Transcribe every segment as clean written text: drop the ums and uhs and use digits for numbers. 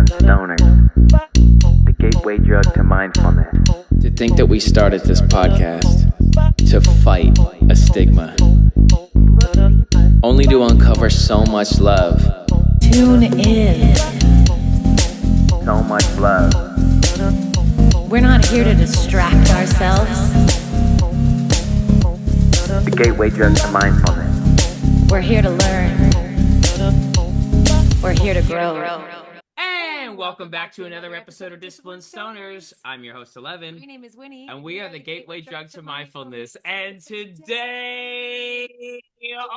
Stoners, the gateway drug to mindfulness. To think that we started this podcast to fight a stigma, only to uncover so much love. Tune in. So much love. We're not here to distract ourselves. The gateway drug to mindfulness. We're here to learn. We're here to grow. And welcome back to another episode of Disciplined Stoners. I'm your host, Ellevan. My name is Winnie. And we are the gateway drug to mindfulness. And today,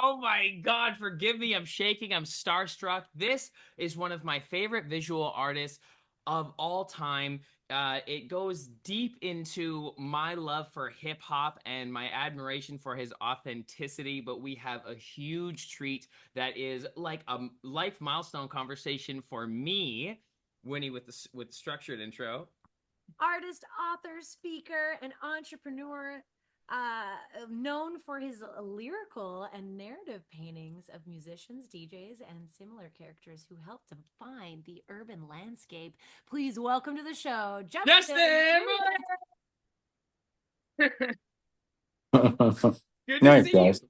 oh my God, forgive me, I'm shaking, I'm starstruck. This is one of my favorite visual artists of all time. It goes deep into my love for hip hop and my admiration for his authenticity, but we have a huge treat that is like a life milestone conversation for me. Winnie with the structured intro. Artist, author, speaker, and entrepreneur, known for his lyrical and narrative paintings of musicians, DJs, and similar characters who helped define the urban landscape. Please welcome to the show, Justin Good to Nice, see guys. you.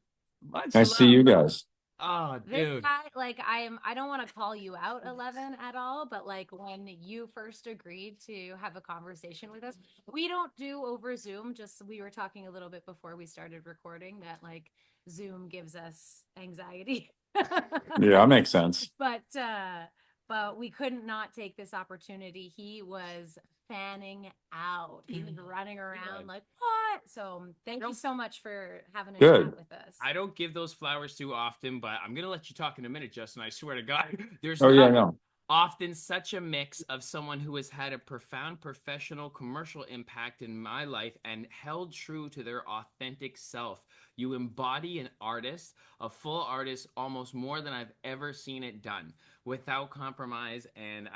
Much Nice to see love. you guys. Oh, This dude. guy, like, I don't want to call you out, Ellevan, at all, but like when you first agreed to have a conversation with us, we don't do over Zoom. Just we were talking a little bit before we started recording that like Zoom gives us anxiety. Yeah, that makes sense. But we couldn't not take this opportunity. He was fanning out. He was running around like, what? So thank you so much for having a Good. chat with us. I don't give those flowers too often, but I'm going to let you talk in a minute, Justin. I swear to God. There's Oh, yeah, not no. often such a mix of someone who has had a profound professional commercial impact in my life and held true to their authentic self. You embody an artist, a full artist, almost more than I've ever seen it done without compromise. And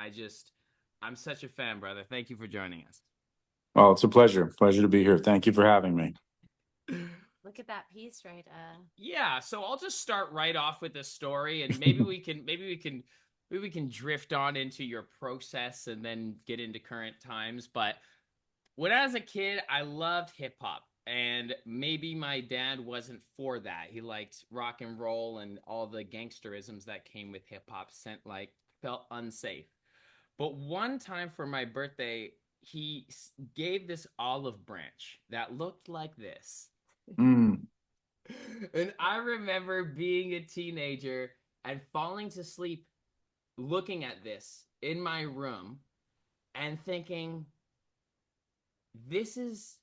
I'm such a fan, brother. Thank you for joining us. Well, it's a pleasure. Pleasure to be here. Thank you for having me. Look at that piece, right? Yeah, so I'll just start right off with the story, and maybe we can drift on into your process and then get into current times. But when I was a kid, I loved hip hop, and maybe my dad wasn't for that. He liked rock and roll and all the gangsterisms that came with hip hop. Felt unsafe. But one time for my birthday, he gave this olive branch that looked like this. Mm. And I remember being a teenager and falling to sleep looking at this in my room and thinking, this is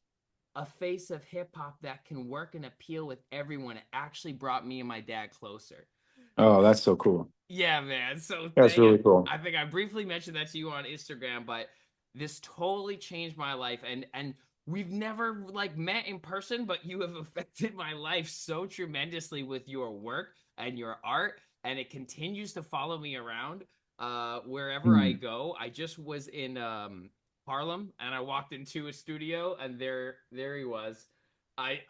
a face of hip hop that can work and appeal with everyone. It actually brought me and my dad closer. Oh, that's so cool. Yeah, man. So That's really cool. I think I briefly mentioned that to you on Instagram, but this totally changed my life. And we've never like met in person, but you have affected my life so tremendously with your work and your art. And it continues to follow me around wherever I go. I just was in Harlem and I walked into a studio and there he was. I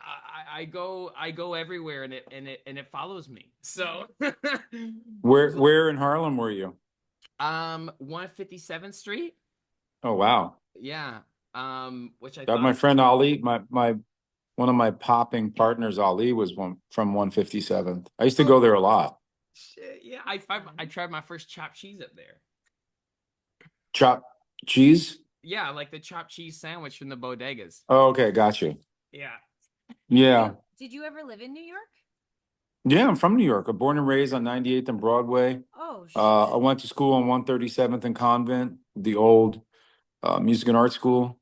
go everywhere and it follows me. So Where in Harlem were you? 157th Street. Oh, wow. Yeah. Which I Got thought my friend Ali, my one of my popping partners, Ali, was from 157th. I used to go there a lot. Shit, yeah. I tried my first chopped cheese up there. Chopped cheese? Yeah, like the chopped cheese sandwich from the bodegas. Oh, okay, got you. Yeah. Yeah. Did you ever live in New York? Yeah, I'm from New York. I'm born and raised on 98th and Broadway. Oh, shit. I went to school on 137th and Convent, the old music and art school.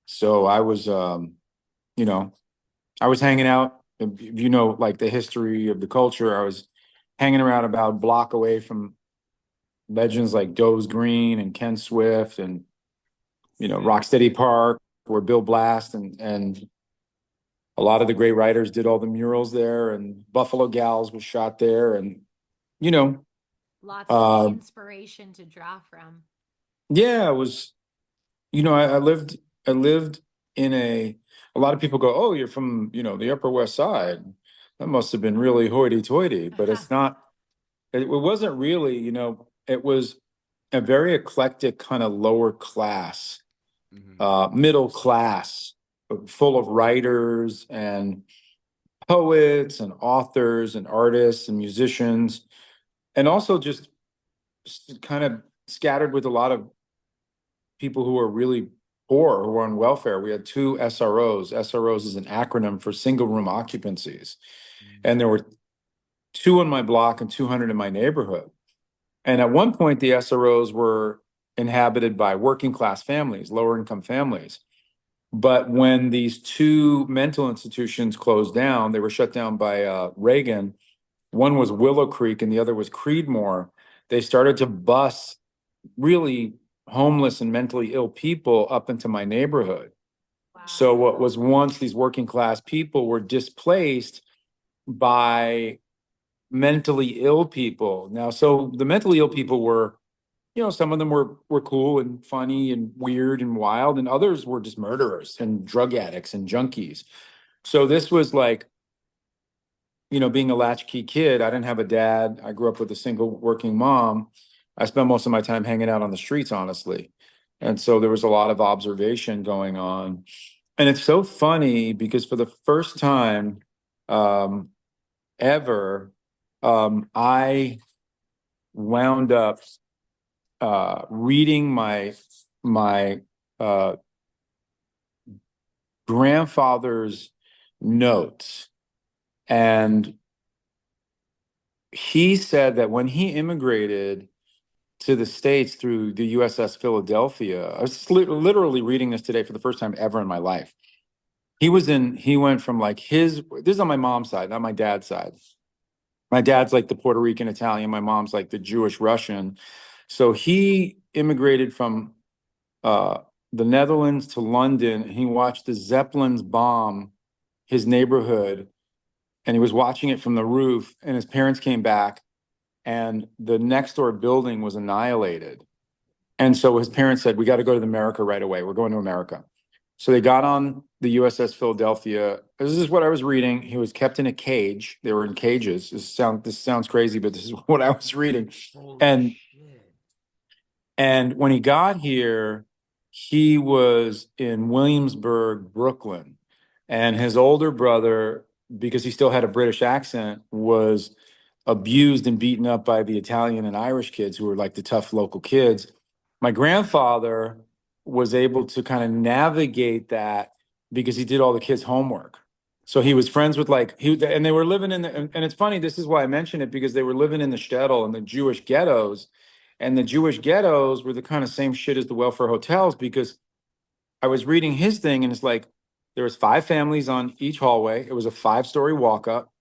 So I was, I was hanging out, like the history of the culture. I was hanging around about a block away from legends like Doe's Green and Ken Swift and, Rocksteady Park, where Bill Blast and a lot of the great writers did all the murals there, and Buffalo Gals was shot there. And, lots of inspiration to draw from. Yeah, it was, I lived in a lot of people go, oh, you're from, the Upper West Side. That must have been really hoity-toity, but it's not, it wasn't really, it was a very eclectic kind of lower class, middle class, full of writers and poets and authors and artists and musicians, and also just kind of scattered with a lot of people who are really poor, who are on welfare. We had 2 SROs. SROs is an acronym for single room occupancies. And there were 2 on my block and 200 in my neighborhood. And at one point, the SROs were inhabited by working class families, lower income families. But when these 2 mental institutions closed down, they were shut down by Reagan. One was Willow Creek and the other was Creedmoor. They started to bus really homeless and mentally ill people up into my neighborhood. Wow. So what was once these working class people were displaced by mentally ill people. Now, so the mentally ill people were, some of them were cool and funny and weird and wild, and others were just murderers and drug addicts and junkies. So this was like, being a latchkey kid. I didn't have a dad. I grew up with a single working mom. I spent most of my time hanging out on the streets, honestly. And so there was a lot of observation going on. And it's so funny because for the first time ever, I wound up reading my grandfather's notes. And he said that when he immigrated to the States through the USS Philadelphia, I was literally reading this today for the first time ever in my life. He went from like this is on my mom's side, not my dad's side. My dad's like the Puerto Rican Italian. My mom's like the Jewish Russian. So he immigrated from the Netherlands to London. And he watched the Zeppelins bomb his neighborhood, and he was watching it from the roof. And his parents came back, and the next door building was annihilated. And so his parents said, "We got to go to America right away. We're going to America." So they got on the USS Philadelphia. This is what I was reading. He was kept in a cage. They were in cages. This sounds crazy, but this is what I was reading. Holy shit. And when he got here, he was in Williamsburg, Brooklyn. And his older brother, because he still had a British accent, was abused and beaten up by the Italian and Irish kids who were like the tough local kids. My grandfather was able to kind of navigate that because he did all the kids' homework. So he was friends with and they were living and it's funny, this is why I mention it, because they were living in the shtetl and the Jewish ghettos. And the Jewish ghettos were the kind of same shit as the welfare hotels, because I was reading his thing and it's like, there was 5 families on each hallway. It was a 5-story walk up,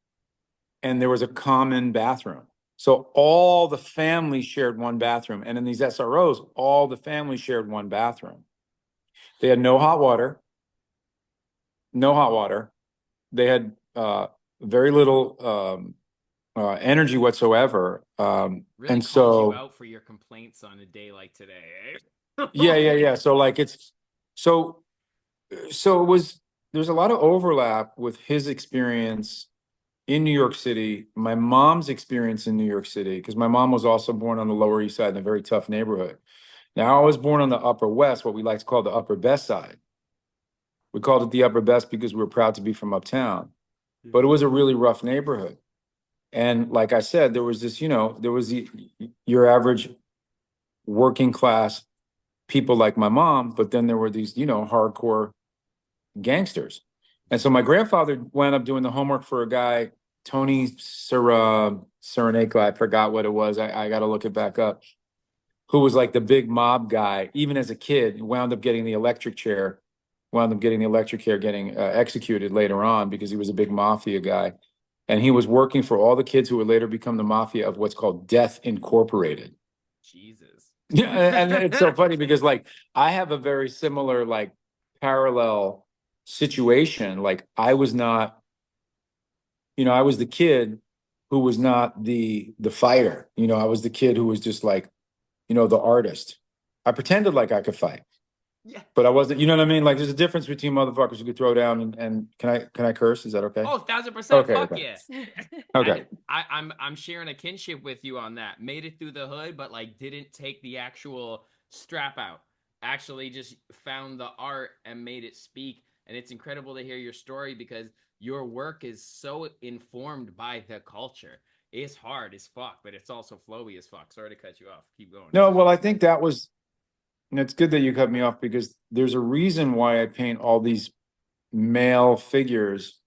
and there was a common bathroom. So all the families shared one bathroom. And in these SROs, all the families shared one bathroom. They had no hot water. They had very little energy whatsoever. Really and calls so you out for your complaints on a day like today. Eh? yeah. So like there's a lot of overlap with his experience in New York City, my mom's experience in New York City, because my mom was also born on the Lower East Side in a very tough neighborhood. Now, I was born on the Upper West, what we like to call the Upper Best Side. We called it the Upper Best because we were proud to be from uptown, but it was a really rough neighborhood. And like I said, there was this, there was your average working class people like my mom, but then there were these, hardcore gangsters. And so my grandfather wound up doing the homework for a guy, Tony Serenako, I forgot what it was. I got to look it back up. Who was like the big mob guy, even as a kid, wound up getting the electric chair, getting executed later on because he was a big mafia guy. And he was working for all the kids who would later become the mafia of what's called Death Incorporated. Jesus. Yeah, and it's so funny because like I have a very similar like parallel situation. Like I was not, I was the kid who was not the fighter. I was the kid who was just like, the artist. I pretended like I could fight. Yeah. But I wasn't, you know what I mean? Like, there's a difference between motherfuckers who could throw down and can I curse? Is that okay? Oh, 1,000%. Okay, Fuck okay. yeah. Okay. I'm sharing a kinship with you on that. Made it through the hood, but like didn't take the actual strap out. Actually just found the art and made it speak. And it's incredible to hear your story because your work is so informed by the culture. It's hard as fuck, but it's also flowy as fuck. Sorry to cut you off. Keep going. No, well, I think that was, and it's good that you cut me off because there's a reason why I paint all these male figures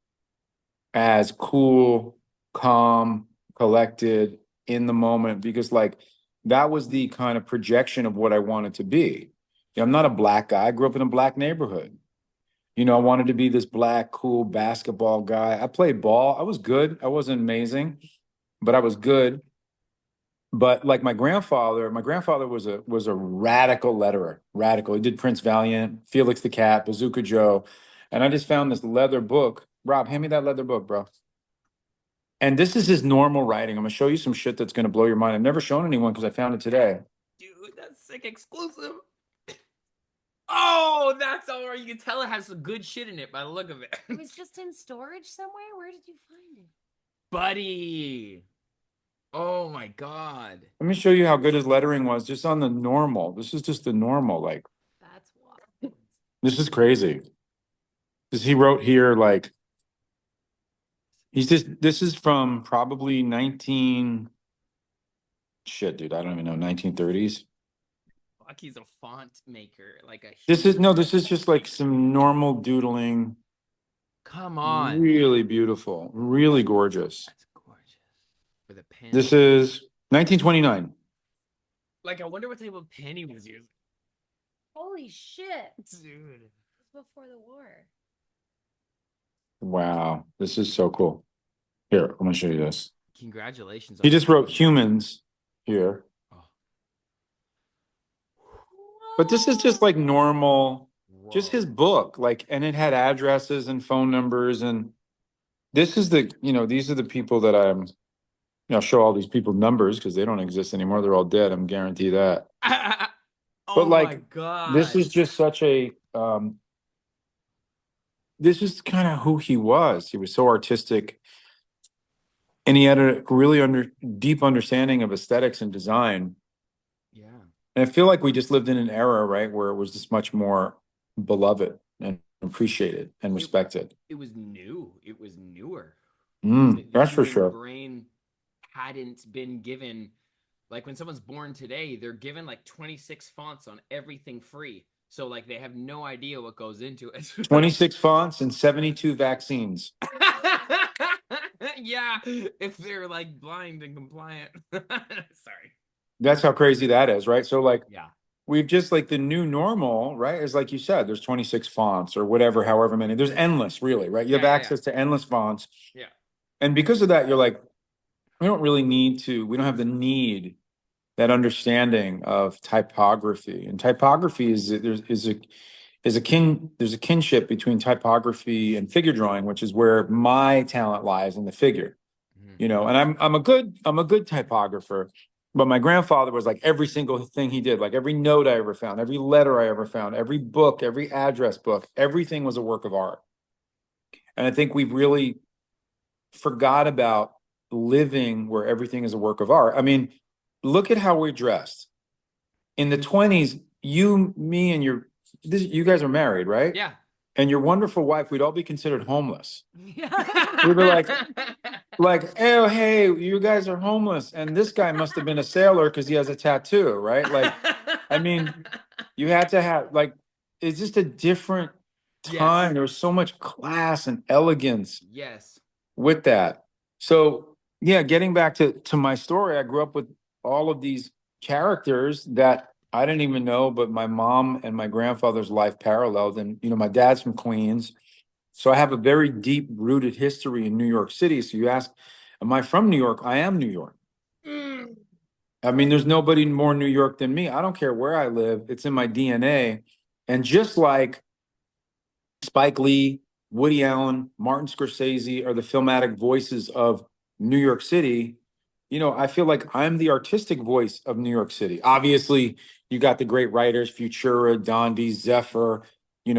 as cool, calm, collected, in the moment, because like that was the kind of projection of what I wanted to be. I'm not a black guy. I grew up in a black neighborhood. I wanted to be this black, cool basketball guy. I played ball. I was good. I wasn't amazing, but I was good. But like my grandfather was a radical letterer. Radical. He did Prince Valiant, Felix the Cat, Bazooka Joe. And I just found this leather book. Rob, hand me that leather book, bro. And this is his normal writing. I'm gonna show you some shit that's gonna blow your mind. I've never shown anyone because I found it today. Dude, that's sick exclusive. Oh, that's all right. You can tell it has some good shit in it by the look of it. It was just in storage somewhere. Where did you find it? Buddy. Oh my God. Let me show you how good his lettering was just on the normal. This is just the normal. Like, That's wild. this is crazy. Because he wrote here, like, this is from probably 19, shit, dude, I don't even know, 1930s. Fuck, he's a font maker. Like a This is just like some normal doodling. Come on. Really beautiful, really gorgeous. That's gorgeous. For the pen. This is 1929. Like, I wonder what type of pen he was using. Holy shit. Dude. It was before the war. Wow, this is so cool. Here, I'm gonna show you this. Congratulations. He just wrote humans here. Oh. But this is just like normal, just Whoa. his book, like, and it had addresses and phone numbers. And this is these are the people that I'll show all these people numbers because they don't exist anymore. They're all dead. I'm guarantee that. Oh But like, my God. this is just such a, this is kind of who he was. He was so artistic. And he had a really deep understanding of aesthetics and design. Yeah. And I feel like we just lived in an era, right, where it was just much more beloved and appreciated and respected. It was new. It was newer. That's for human sure. Brain hadn't been given, like when someone's born today, they're given like 26 fonts on everything free. So like they have no idea what goes into it. 26 fonts and 72 vaccines. Yeah, if they're like blind and compliant. Sorry. That's how crazy that is, right? So like, Yeah. we've just like the new normal, right? Is like you said, there's 26 fonts or whatever, however many. There's endless, really, right? You have access to endless fonts. Yeah. And because of that, you're like, we don't have the need, that understanding of typography. And typography there's a kinship between typography and figure drawing, which is where my talent lies in the figure. And I'm a good typographer, but my grandfather was like every single thing he did, like every note I ever found, every letter I ever found, every book, every address book, everything was a work of art. And I think we've really forgot about living where everything is a work of art. I mean, look at how we're dressed. In the 20s, you, me, and you guys are married, right? Yeah. And your wonderful wife, we'd all be considered homeless. Yeah. We'd be like, oh, hey, you guys are homeless. And this guy must have been a sailor because he has a tattoo, right? Like, I mean, you had to have, like, it's just a different time. Yes. There was so much class and elegance Yes. with that. So, yeah, getting back to my story, I grew up with all of these characters that I didn't even know, but my mom and my grandfather's life paralleled. And, my dad's from Queens. So I have a very deep rooted history in New York City. So you ask, am I from New York? I am New York. I mean, there's nobody more New York than me. I don't care where I live. It's in my DNA. And just like Spike Lee, Woody Allen, Martin Scorsese are the filmatic voices of New York City, I feel like I'm the artistic voice of New York City. Obviously, you got the great writers, Futura, Dondi, Zephyr,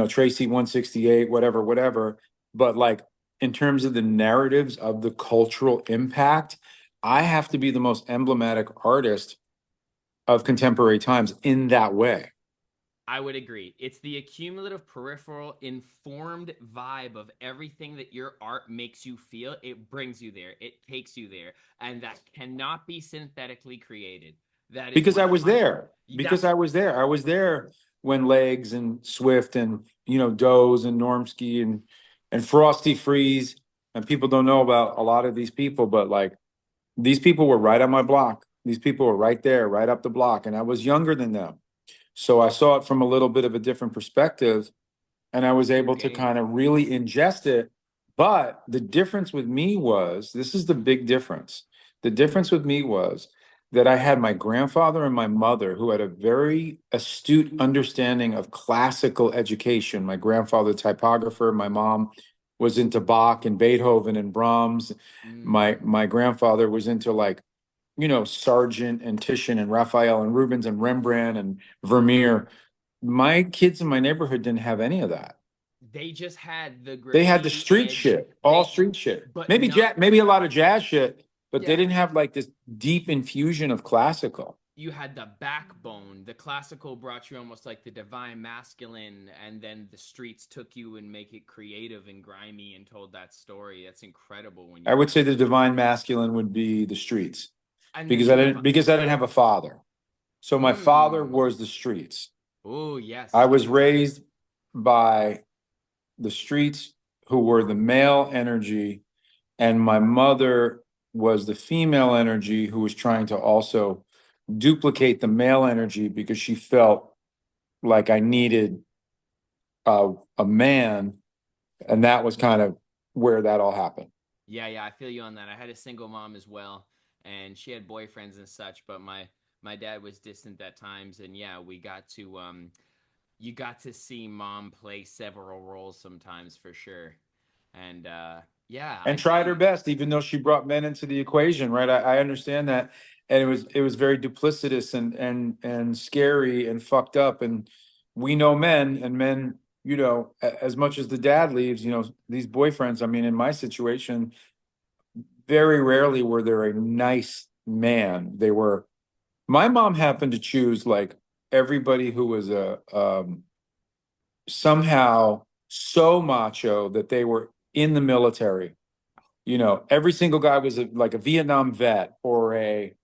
Tracy 168, whatever. But like in terms of the narratives of the cultural impact, I have to be the most emblematic artist of contemporary times in that way. I would agree. It's the accumulative, peripheral, informed vibe of everything that your art makes you feel. It brings you there. It takes you there. And that cannot be synthetically created. That is Because I was 100 there. Because I was there. I was there when Legs and Swift and, Doze and Normsky and Frosty Freeze, and people don't know about a lot of these people, but like these people were right on my block. These people were right there, right up the block. And I was younger than them. So I saw it from a little bit of a different perspective, and I was able to kind of really ingest it. But the difference with me was, this is the big difference. The difference with me was that I had my grandfather and my mother who had a very astute understanding of classical education. My grandfather, typographer, my mom was into Bach and Beethoven and Brahms. My grandfather was into like Sargent and Titian and Raphael and Rubens and Rembrandt and Vermeer. My kids in my neighborhood didn't have any of that. They just had the They had the graffiti street edge. shit, all street shit. But Maybe not- maybe a lot of jazz shit, but Yeah. they didn't have like this deep infusion of classical. You had the backbone. The classical brought you almost like the divine masculine, and then the streets took you and make it creative and grimy and told that story. That's incredible. When you I would say the divine masculine would be the streets. and Because I didn't have a father. So my father was the streets. Oh, yes. I was raised by the streets, who were the male energy, and my mother was the female energy who was trying to also duplicate the male energy because she felt like I needed a man, and that was kind of where that all happened. Yeah, I feel you on that. I had a single mom as well, and she had boyfriends and such, but my dad was distant at times, and yeah, we got to you got to see mom play several roles sometimes for sure. And yeah, And tried her best, even though she brought men into the equation, right? I understand that. And it was very duplicitous and scary and fucked up. And we know men, and men, as much as the dad leaves, these boyfriends, I mean, in my situation, very rarely were there a nice man. My mom happened to choose like everybody who was somehow so macho that they were in the military. Every single guy was like a Vietnam vet or a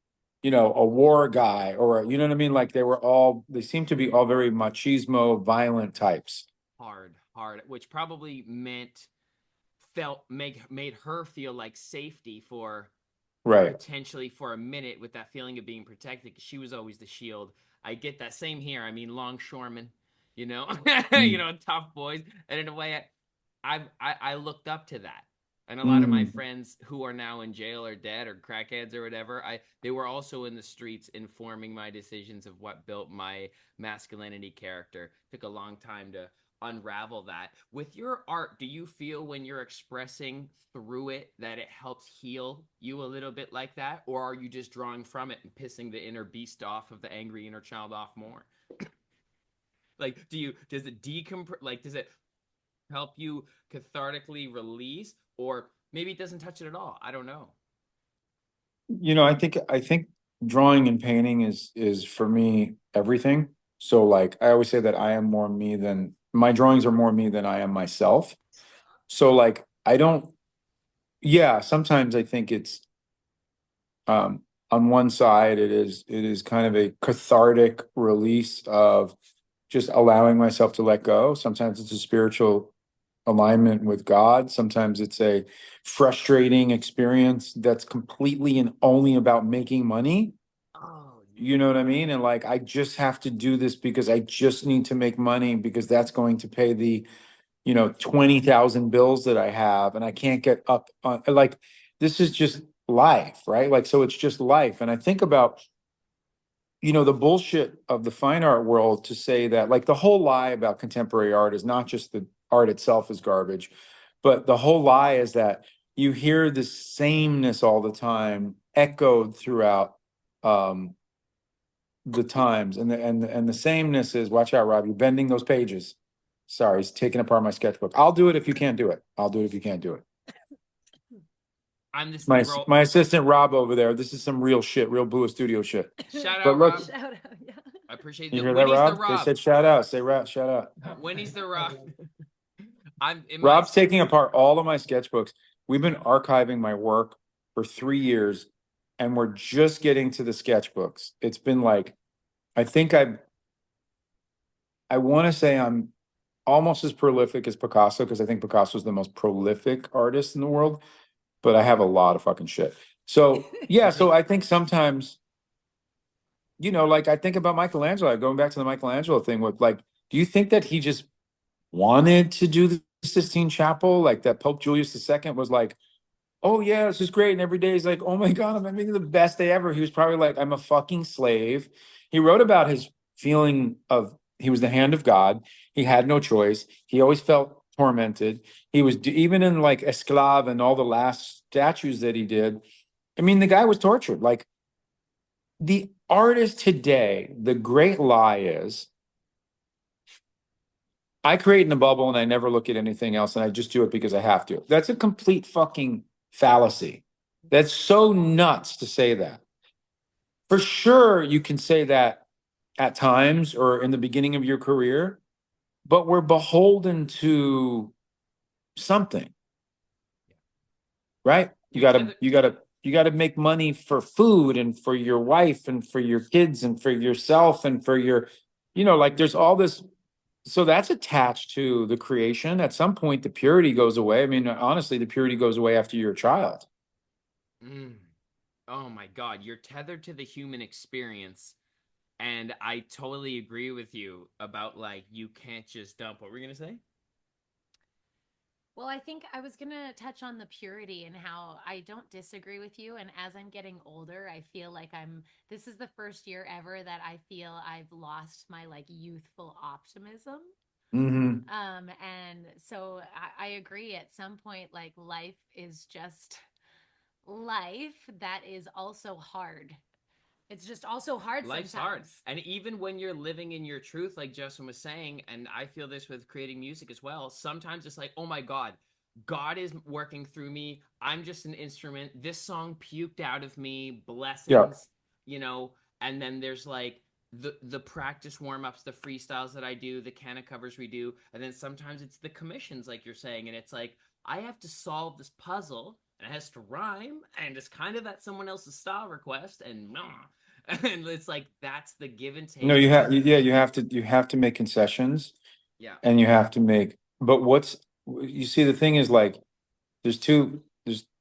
war guy, or you know what I mean? Like they seemed to be all very machismo, violent types. hard, which probably made her feel like safety for Right. potentially for a minute, with that feeling of being protected, because she was always the shield. I get that. Same here. I mean, longshoremen, tough boys, and in a way, I looked up to that. And a lot of my friends who are now in jail or dead or crackheads or whatever, they were also in the streets informing my decisions of what built my masculinity character. Took a long time to unravel that. With your art, do you feel when you're expressing through it that it helps heal you a little bit like that? Or are you just drawing from it and pissing the inner beast off of the angry inner child off more? Like, does it decompress? Like, does it help you cathartically release, or maybe it doesn't touch it at all? I don't know. I think drawing and painting is for me everything. So like I always say that I am more me than my drawings are more me than I am myself. So like sometimes I think it's on one side it is kind of a cathartic release of just allowing myself to let go. Sometimes it's a spiritual alignment with God. Sometimes it's a frustrating experience that's completely and only about making money. Oh, You know what I mean? And like, I just have to do this because I just need to make money because that's going to pay the, 20,000 bills that I have. And I can't get up on, like, this is just life, right? Like, so it's just life. And I think about, the bullshit of the fine art world to say that, like, the whole lie about contemporary art is not just the art itself is garbage, but the whole lie is that you hear the sameness all the time echoed throughout the times and the sameness is, watch out, Rob, you're bending those pages. Sorry, he's taking apart my sketchbook. I'll do it if you can't do it. I'll do it if you can't do it. I'm just My assistant Rob over there. This is some real shit, real Bua Studio shit. Shout But out, look- Rob. Shout out, yeah. I appreciate You that. hear that, Winnie's Rob? the Rob. They said shout out. Say shout out. Winnie's the Rob. Rob's taking apart all of my sketchbooks. We've been archiving my work for 3 years, and we're just getting to the sketchbooks. It's been like, I think I want to say I'm almost as prolific as Picasso, because I think Picasso is the most prolific artist in the world, but I have a lot of fucking shit. So yeah, so I think sometimes, you know, like I think about Michelangelo, going back to the Michelangelo thing with like, do you think that he just wanted to do the Sistine Chapel? Like that Pope Julius II was like, oh yeah, this is great. And every day he's like, oh my God, I'm having the best day ever. He was probably like, I'm a fucking slave. He wrote about his feeling of, he was the hand of God. He had no choice. He always felt tormented. He was, even in like Esclave and all the last statues that he did, I mean, the guy was tortured. Like the artist today, the great lie is, I create in a bubble and I never look at anything else and I just do it because I have to. That's a complete fucking fallacy. That's so nuts to say that. For sure, you can say that at times or in the beginning of your career, but we're beholden to something, right? You gotta make money for food and for your wife and for your kids and for yourself and for your, you know, like there's all this. So that's attached to the creation. At some point, the purity goes away. I mean, honestly, the purity goes away after you're a child. Oh my God, you're tethered to the human experience. And I totally agree with you about like, you can't just dump. What were you going to say? Well, I think I was going to touch on the purity and how I don't disagree with you. And as I'm getting older, I feel like this is the first year ever that I feel I've lost my like youthful optimism. Mm-hmm. And so I agree at some point, like life is just life that is also hard. It's just also hard Life's sometimes. hard. And even when you're living in your truth, like Justin was saying, and I feel this with creating music as well, sometimes it's like, oh my God, God is working through me. I'm just an instrument. This song puked out of me, blessings, you know, and then there's like the practice warm-ups, the freestyles that I do, the can of covers we do, and then sometimes it's the commissions, like you're saying, and it's like, I have to solve this puzzle, and it has to rhyme, and it's kind of at someone else's style request, and and it's like that's the give and take. No, you have to make concessions. Yeah. And you have to make, but you see, the thing is like, there's two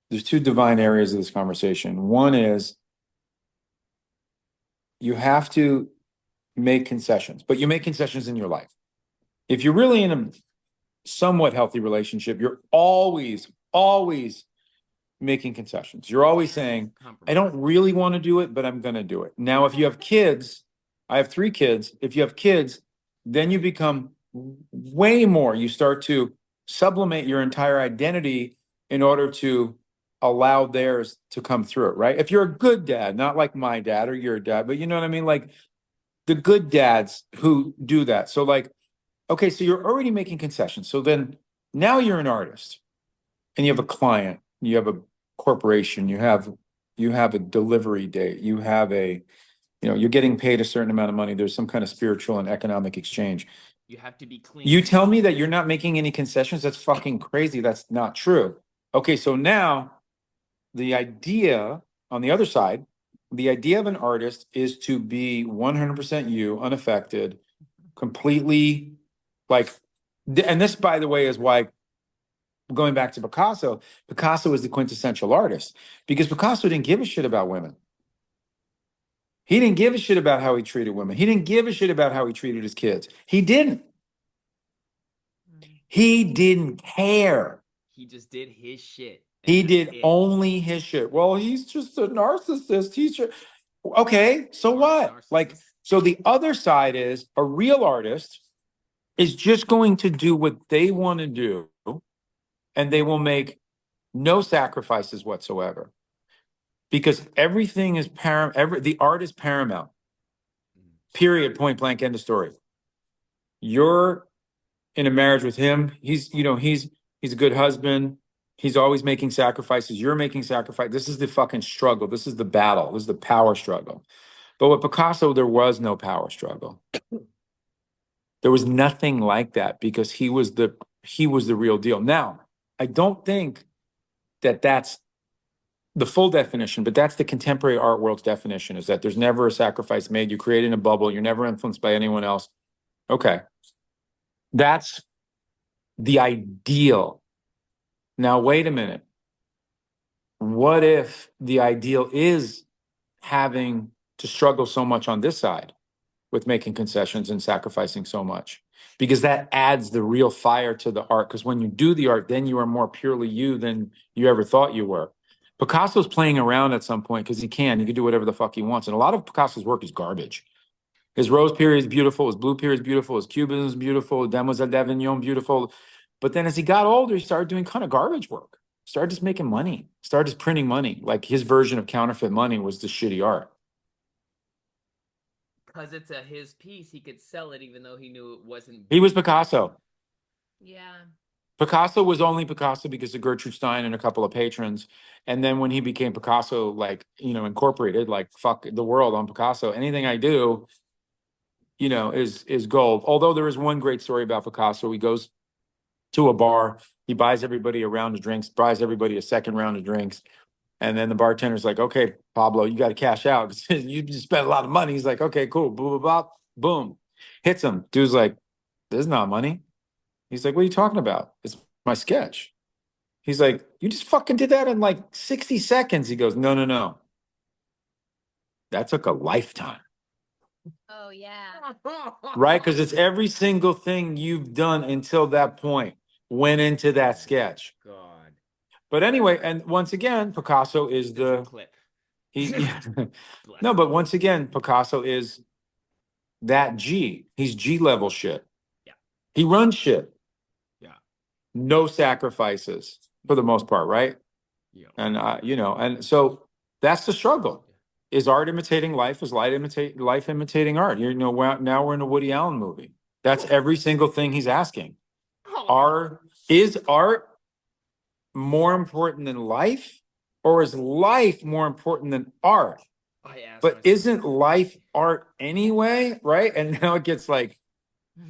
divine areas of this conversation. One is you have to make concessions, but you make concessions in your life. If you're really in a somewhat healthy relationship, you're always making concessions. You're always saying, I don't really want to do it, but I'm going to do it. Now, if you have kids, I have 3 kids. If you have kids, then you become way more. You start to sublimate your entire identity in order to allow theirs to come through, right? If you're a good dad, not like my dad or your dad, but you know what I mean? Like the good dads who do that. So like, okay, so you're already making concessions. So then now you're an artist and you have a client, you have a corporation, you have a delivery date, you have you're getting paid a certain amount of money. There's some kind of spiritual and economic exchange. You have to be clean. You tell me that you're not making any concessions. That's fucking crazy. That's not true. Okay, so now the idea on the other side, the idea of an artist is to be 100% you, unaffected, completely like, and this, by the way, is why, going back to Picasso is the quintessential artist, because Picasso didn't give a shit about women. He didn't give a shit about how he treated women. He didn't give a shit about how he treated his kids. He didn't. He didn't care. He just did his shit. He did only his shit. Well, he's just a narcissist. He's just, okay, so what? Like, so the other side is a real artist is just going to do what they want to do, and they will make no sacrifices whatsoever, because everything is the art is paramount. Period, point blank, end of story. You're in a marriage with him. He's a good husband. He's always making sacrifices. You're making sacrifices. This is the fucking struggle. This is the battle. This is the power struggle. But with Picasso, there was no power struggle. There was nothing like that because he was the real deal. Now, I don't think that that's the full definition, but that's the contemporary art world's definition, is that there's never a sacrifice made. You create in a bubble. You're never influenced by anyone else. Okay. That's the ideal. Now, wait a minute. What if the ideal is having to struggle so much on this side with making concessions and sacrificing so much? Because that adds the real fire to the art. Because when you do the art, then you are more purely you than you ever thought you were. Picasso's playing around at some point because he can do whatever the fuck he wants. And a lot of Picasso's work is garbage. His Rose period is beautiful. His Blue period is beautiful. His Cubism is beautiful. Demoiselle d'Avignon, beautiful. But then as he got older, he started doing kind of garbage work. Started just making money. Started just printing money. Like his version of counterfeit money was the shitty art. Because it's his piece, he could sell it even though he knew it wasn't. He was Picasso. Yeah. Picasso was only Picasso because of Gertrude Stein and a couple of patrons. And then when he became Picasso, like, incorporated, like, fuck the world on Picasso, anything I do, is gold. Although there is one great story about Picasso. He goes to a bar, he buys everybody a round of drinks, buys everybody a second round of drinks. And then the bartender's like, okay, Pablo, you got to cash out. You just spent a lot of money. He's like, okay, cool. Boom, boom, boom. Hits him. Dude's like, this is not money. He's like, what are you talking about? It's my sketch. He's like, you just fucking did that in like 60 seconds. He goes, no. That took a lifetime. Oh, yeah. Right? Because it's every single thing you've done until that point went into that sketch. God. But anyway, and once again, Picasso is the clip. No, but once again, Picasso is that G. He's G level shit. Yeah. He runs shit. Yeah. No sacrifices for the most part, right? Yeah. And and so that's the struggle. Is art imitating life? Is life imitating art? Now we're in a Woody Allen movie. That's every single thing he's asking. Is art more important than life, or is life more important than art? But isn't life art anyway, right? And now it gets like,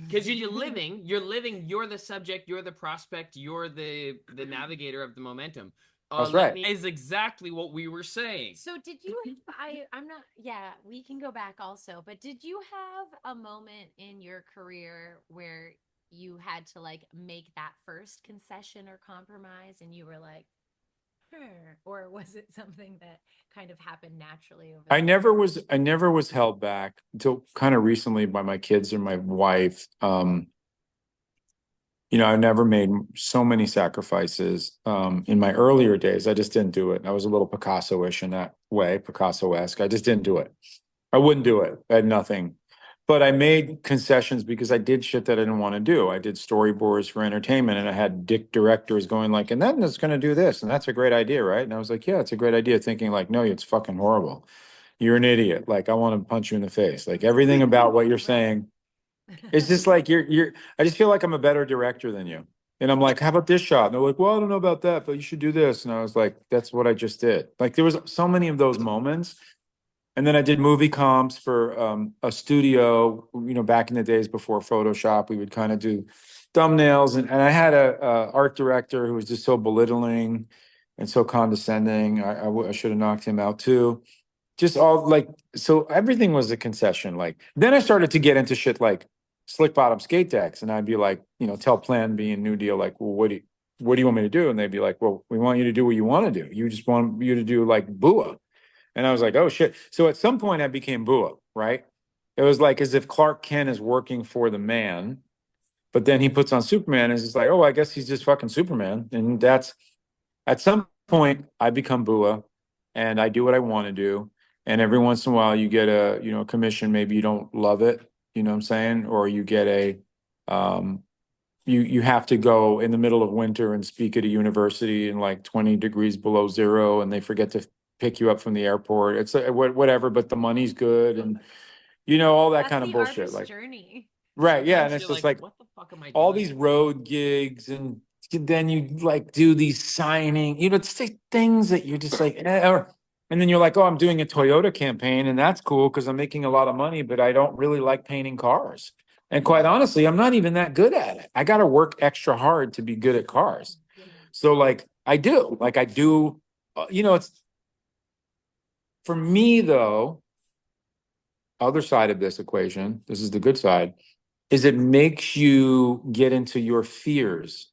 because you're living, you're the subject, you're the prospect, you're the navigator of the momentum. That's right. Is exactly what we were saying. So did you, I'm not, yeah, we can go back also, but did you have a moment in your career where you had to like make that first concession or compromise and you were like, or was it something that kind of happened naturally over I never was held back until kind of recently by my kids or my wife. I never made so many sacrifices. In my earlier days, I just didn't do it. I was a little Picasso-ish in that way, Picasso-esque. I just didn't do it. I wouldn't do it. I had nothing. But I made concessions because I did shit that I didn't want to do. I did storyboards for entertainment, and I had dick directors going like, and then it's going to do this, and that's a great idea, right? And I was like, yeah, it's a great idea. Thinking like, no, it's fucking horrible. You're an idiot. Like, I want to punch you in the face. Like, everything about what you're saying, it's just like I just feel like I'm a better director than you. And I'm like, how about this shot? And they're like, well, I don't know about that, but you should do this. And I was like, that's what I just did. Like, there was so many of those moments. And then I did movie comps for a studio, back in the days before Photoshop. We would kind of do thumbnails. And I had a art director who was just so belittling and so condescending. I should have knocked him out too. Just all like, so everything was a concession. Like, then I started to get into shit like slick bottom skate decks. And I'd be like, tell Plan B and New Deal, like, well, what do you want me to do? And they'd be like, well, we want you to do what you want to do. You just want you to do like Bua. And I was like, oh shit. So at some point I became Bua, right? It was like as if Clark Kent is working for the man, but then he puts on Superman and it's like, oh, I guess he's just fucking Superman. And that's, at some point I become Bua and I do what I want to do. And every once in a while you get a, commission, maybe you don't love it, you know what I'm saying? Or you get you have to go in the middle of winter and speak at a university in like 20 degrees below zero and they forget to pick you up from the airport. It's whatever, but the money's good. And all that That's kind of the bullshit. artist's Like, journey. right. Yeah. And Sometimes it's you're just like, like what the fuck am I all doing? these road gigs, and then you like do these signing, it's like things that you're just like, and then you're like, oh, I'm doing a Toyota campaign, and that's cool because I'm making a lot of money, but I don't really like painting cars. And quite honestly, I'm not even that good at it. I got to work extra hard to be good at cars. So like I do, it's for me though, other side of this equation, this is the good side, is it makes you get into your fears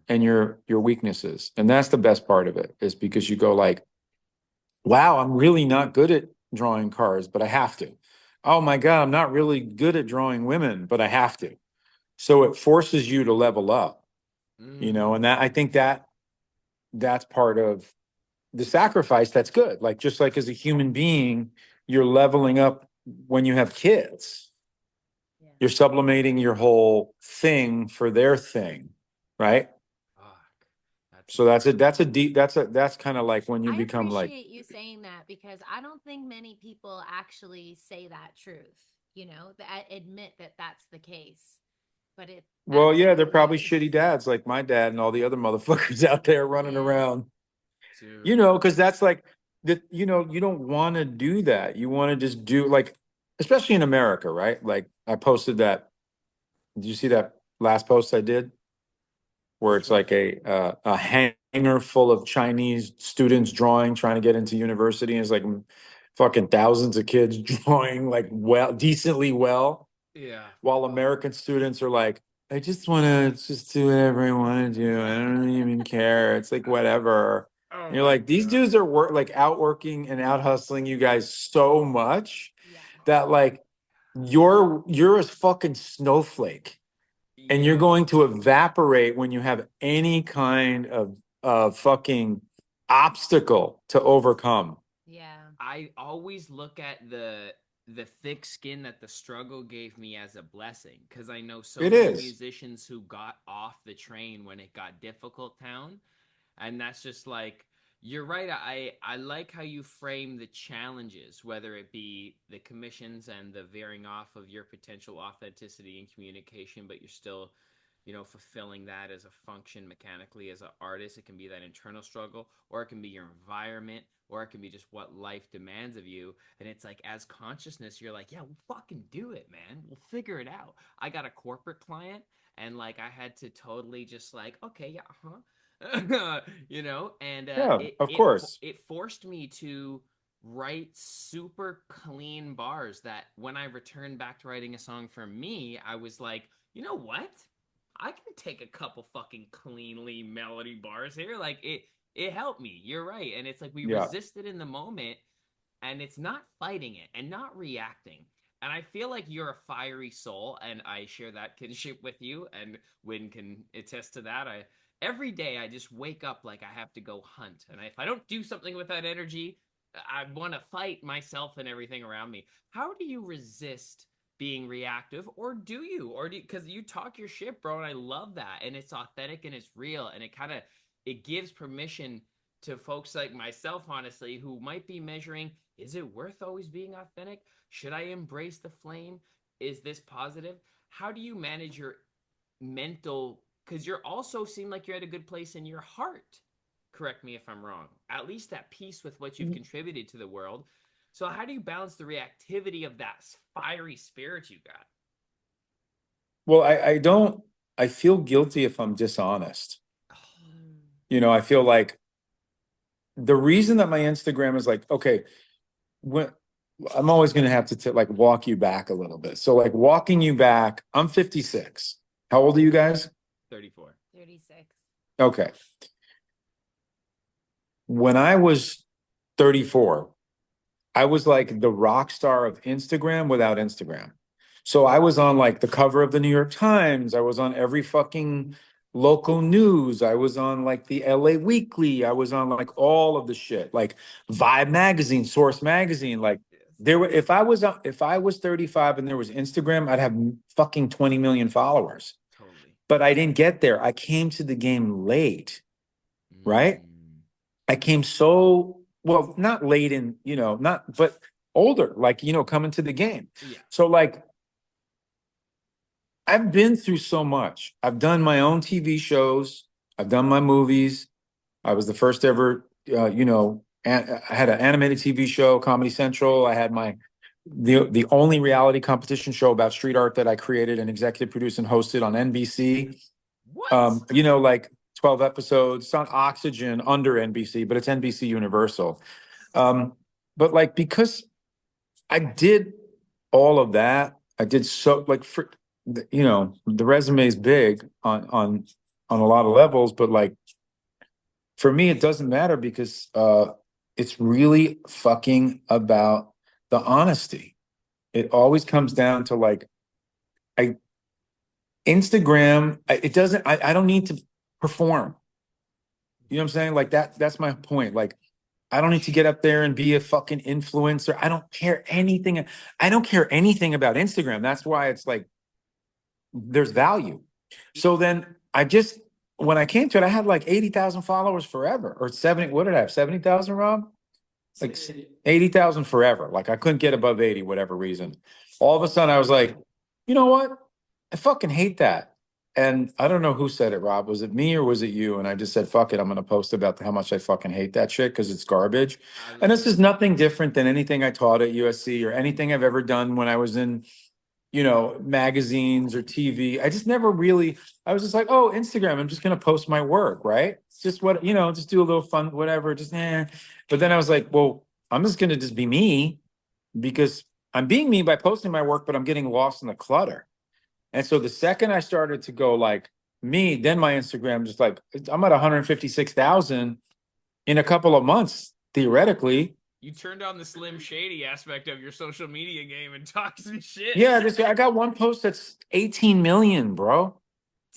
and your weaknesses. And that's the best part of it, is because you go like, wow, I'm really not good at drawing cars, but I have to. Oh my God, I'm not really good at drawing women, but I have to. So it forces you to level up, and that I think that's part of the sacrifice. That's good. Like, just like as a human being, you're leveling up when you have kids. Yeah. You're sublimating your whole thing for their thing, right? So that's kind of like when you I become like, appreciate you saying that, because I don't think many people actually say that truth, that admit that that's the case. But it well, yeah, they're probably absolutely shitty dads like my dad and all the other motherfuckers out there running Yeah. around. Dude. Because that's like that, you don't want to do that. You want to just do, like, especially in America, right? Like I posted that. Did you see that last post I did? Where it's like a hangar full of Chinese students drawing, trying to get into university. And it's like fucking thousands of kids drawing like decently well. Yeah. While American students are like, I just want to just do whatever I want to do. I don't even care. It's like whatever. Oh And you're my like, these God. dudes are like outworking and out hustling you guys so much Yeah. that like you're a fucking snowflake, and you're going to evaporate when you have any kind of fucking obstacle to overcome. Yeah. I always look at the thick skin that the struggle gave me as a blessing, because I know so It many is. musicians who got off the train when it got difficult town. And that's just like, you're right. I like how you frame the challenges, whether it be the commissions and the veering off of your potential authenticity and communication, but you're still, fulfilling that as a function mechanically as an artist. It can be that internal struggle, or it can be your environment, or it can be just what life demands of you. And it's like, as consciousness, you're like, yeah, we'll fucking do it, man. We'll figure it out. I got a corporate client, and like I had to totally just like, okay, yeah, and Yeah, of course. it forced me to write super clean bars that when I returned back to writing a song for me, I was like, you know what? I can take a couple fucking cleanly melody bars here. Like it helped me. You're right. And it's like we Yeah. resist it in the moment, and it's not fighting it and not reacting. And I feel like you're a fiery soul, and I share that kinship with you, and Win can attest to that. Every day I just wake up like I have to go hunt. And if I don't do something with that energy, I want to fight myself and everything around me. How do you resist being reactive, or do you? Or do because you talk your shit, bro, and I love that. And it's authentic and it's real, and it gives permission to folks like myself, honestly, who might be measuring, is it worth always being authentic? Should I embrace the flame? Is this positive? How do you manage your mental, because you're also seem like you're at a good place in your heart. Correct me if I'm wrong. At least at peace with what you've contributed to the world. So how do you balance the reactivity of that fiery spirit you got? Well, I feel guilty if I'm dishonest. I feel like the reason that my Instagram is like, okay, when I'm always going to have to like walk you back a little bit. So like walking you back, I'm 56. How old are you guys? 34. 36. Okay. When I was 34, I was like the rock star of Instagram without Instagram. So I was on like the cover of the New York Times. I was on every fucking local news. I was on like the LA Weekly. I was on like all of the shit, like Vibe magazine, Source magazine. Like there were, if I was 35 and there was Instagram, I'd have fucking 20 million followers. Totally. But I didn't get there. I came to the game late, right? I came so, well, not late in, not, but older, like, coming to the game. Yeah. So like, I've been through so much. I've done my own TV shows. I've done my movies. I was the first ever, I had an animated TV show, Comedy Central. I had the only reality competition show about street art that I created and executive produced and hosted on NBC. What? Like 12 episodes. It's on Oxygen under NBC, but it's NBC Universal. But like, because I did all of that, I did so like the resume is big on a lot of levels, but like for me, it doesn't matter because it's really fucking about the honesty. It always comes down to like, Instagram, I don't need to perform. You know what I'm saying? Like that's my point. Like, I don't need to get up there and be a fucking influencer. I don't care anything. I don't care anything about Instagram. That's why it's like, there's value. So then when I came to it, I had like 80,000 followers forever, or 70. What did I have? 70,000, Rob? Like 80,000 forever. Like I couldn't get above 80, whatever reason. All of a sudden I was like, you know what? I fucking hate that. And I don't know who said it, Rob. Was it me or was it you? And I just said, fuck it. I'm going to post about how much I fucking hate that shit because it's garbage. And this is nothing different than anything I taught at USC or anything I've ever done when I was in, magazines or TV. I just never really, I was just like, oh, Instagram, I'm just going to post my work, right? It's just just do a little fun, whatever, But then I was like, well, I'm just going to just be me because I'm being me by posting my work, but I'm getting lost in the clutter. And so the second I started to go like me, then my Instagram just like, I'm at 156,000 in a couple of months, theoretically. You turned on the Slim Shady aspect of your social media game and talked some shit. Yeah, I got one post that's 18 million, bro.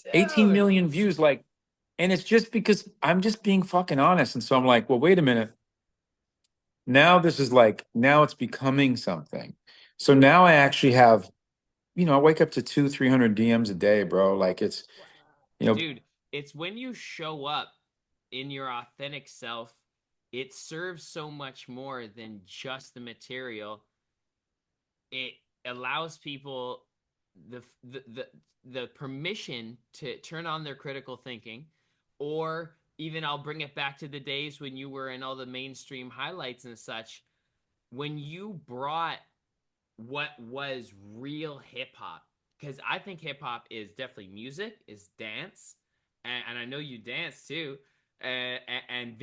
Dude. 18 million views. Like, and it's just because I'm just being fucking honest. And so I'm like, well, wait a minute. Now this is like, now it's becoming something. So now I actually have, I wake up to 200-300 DMs a day, bro. Like it's, dude, it's when you show up in your authentic self, it serves so much more than just the material. It allows people the permission to turn on their critical thinking, or even I'll bring it back to the days when you were in all the mainstream highlights and such, when you brought what was real hip hop, because I think hip hop is definitely music, is dance, and I know you dance too, and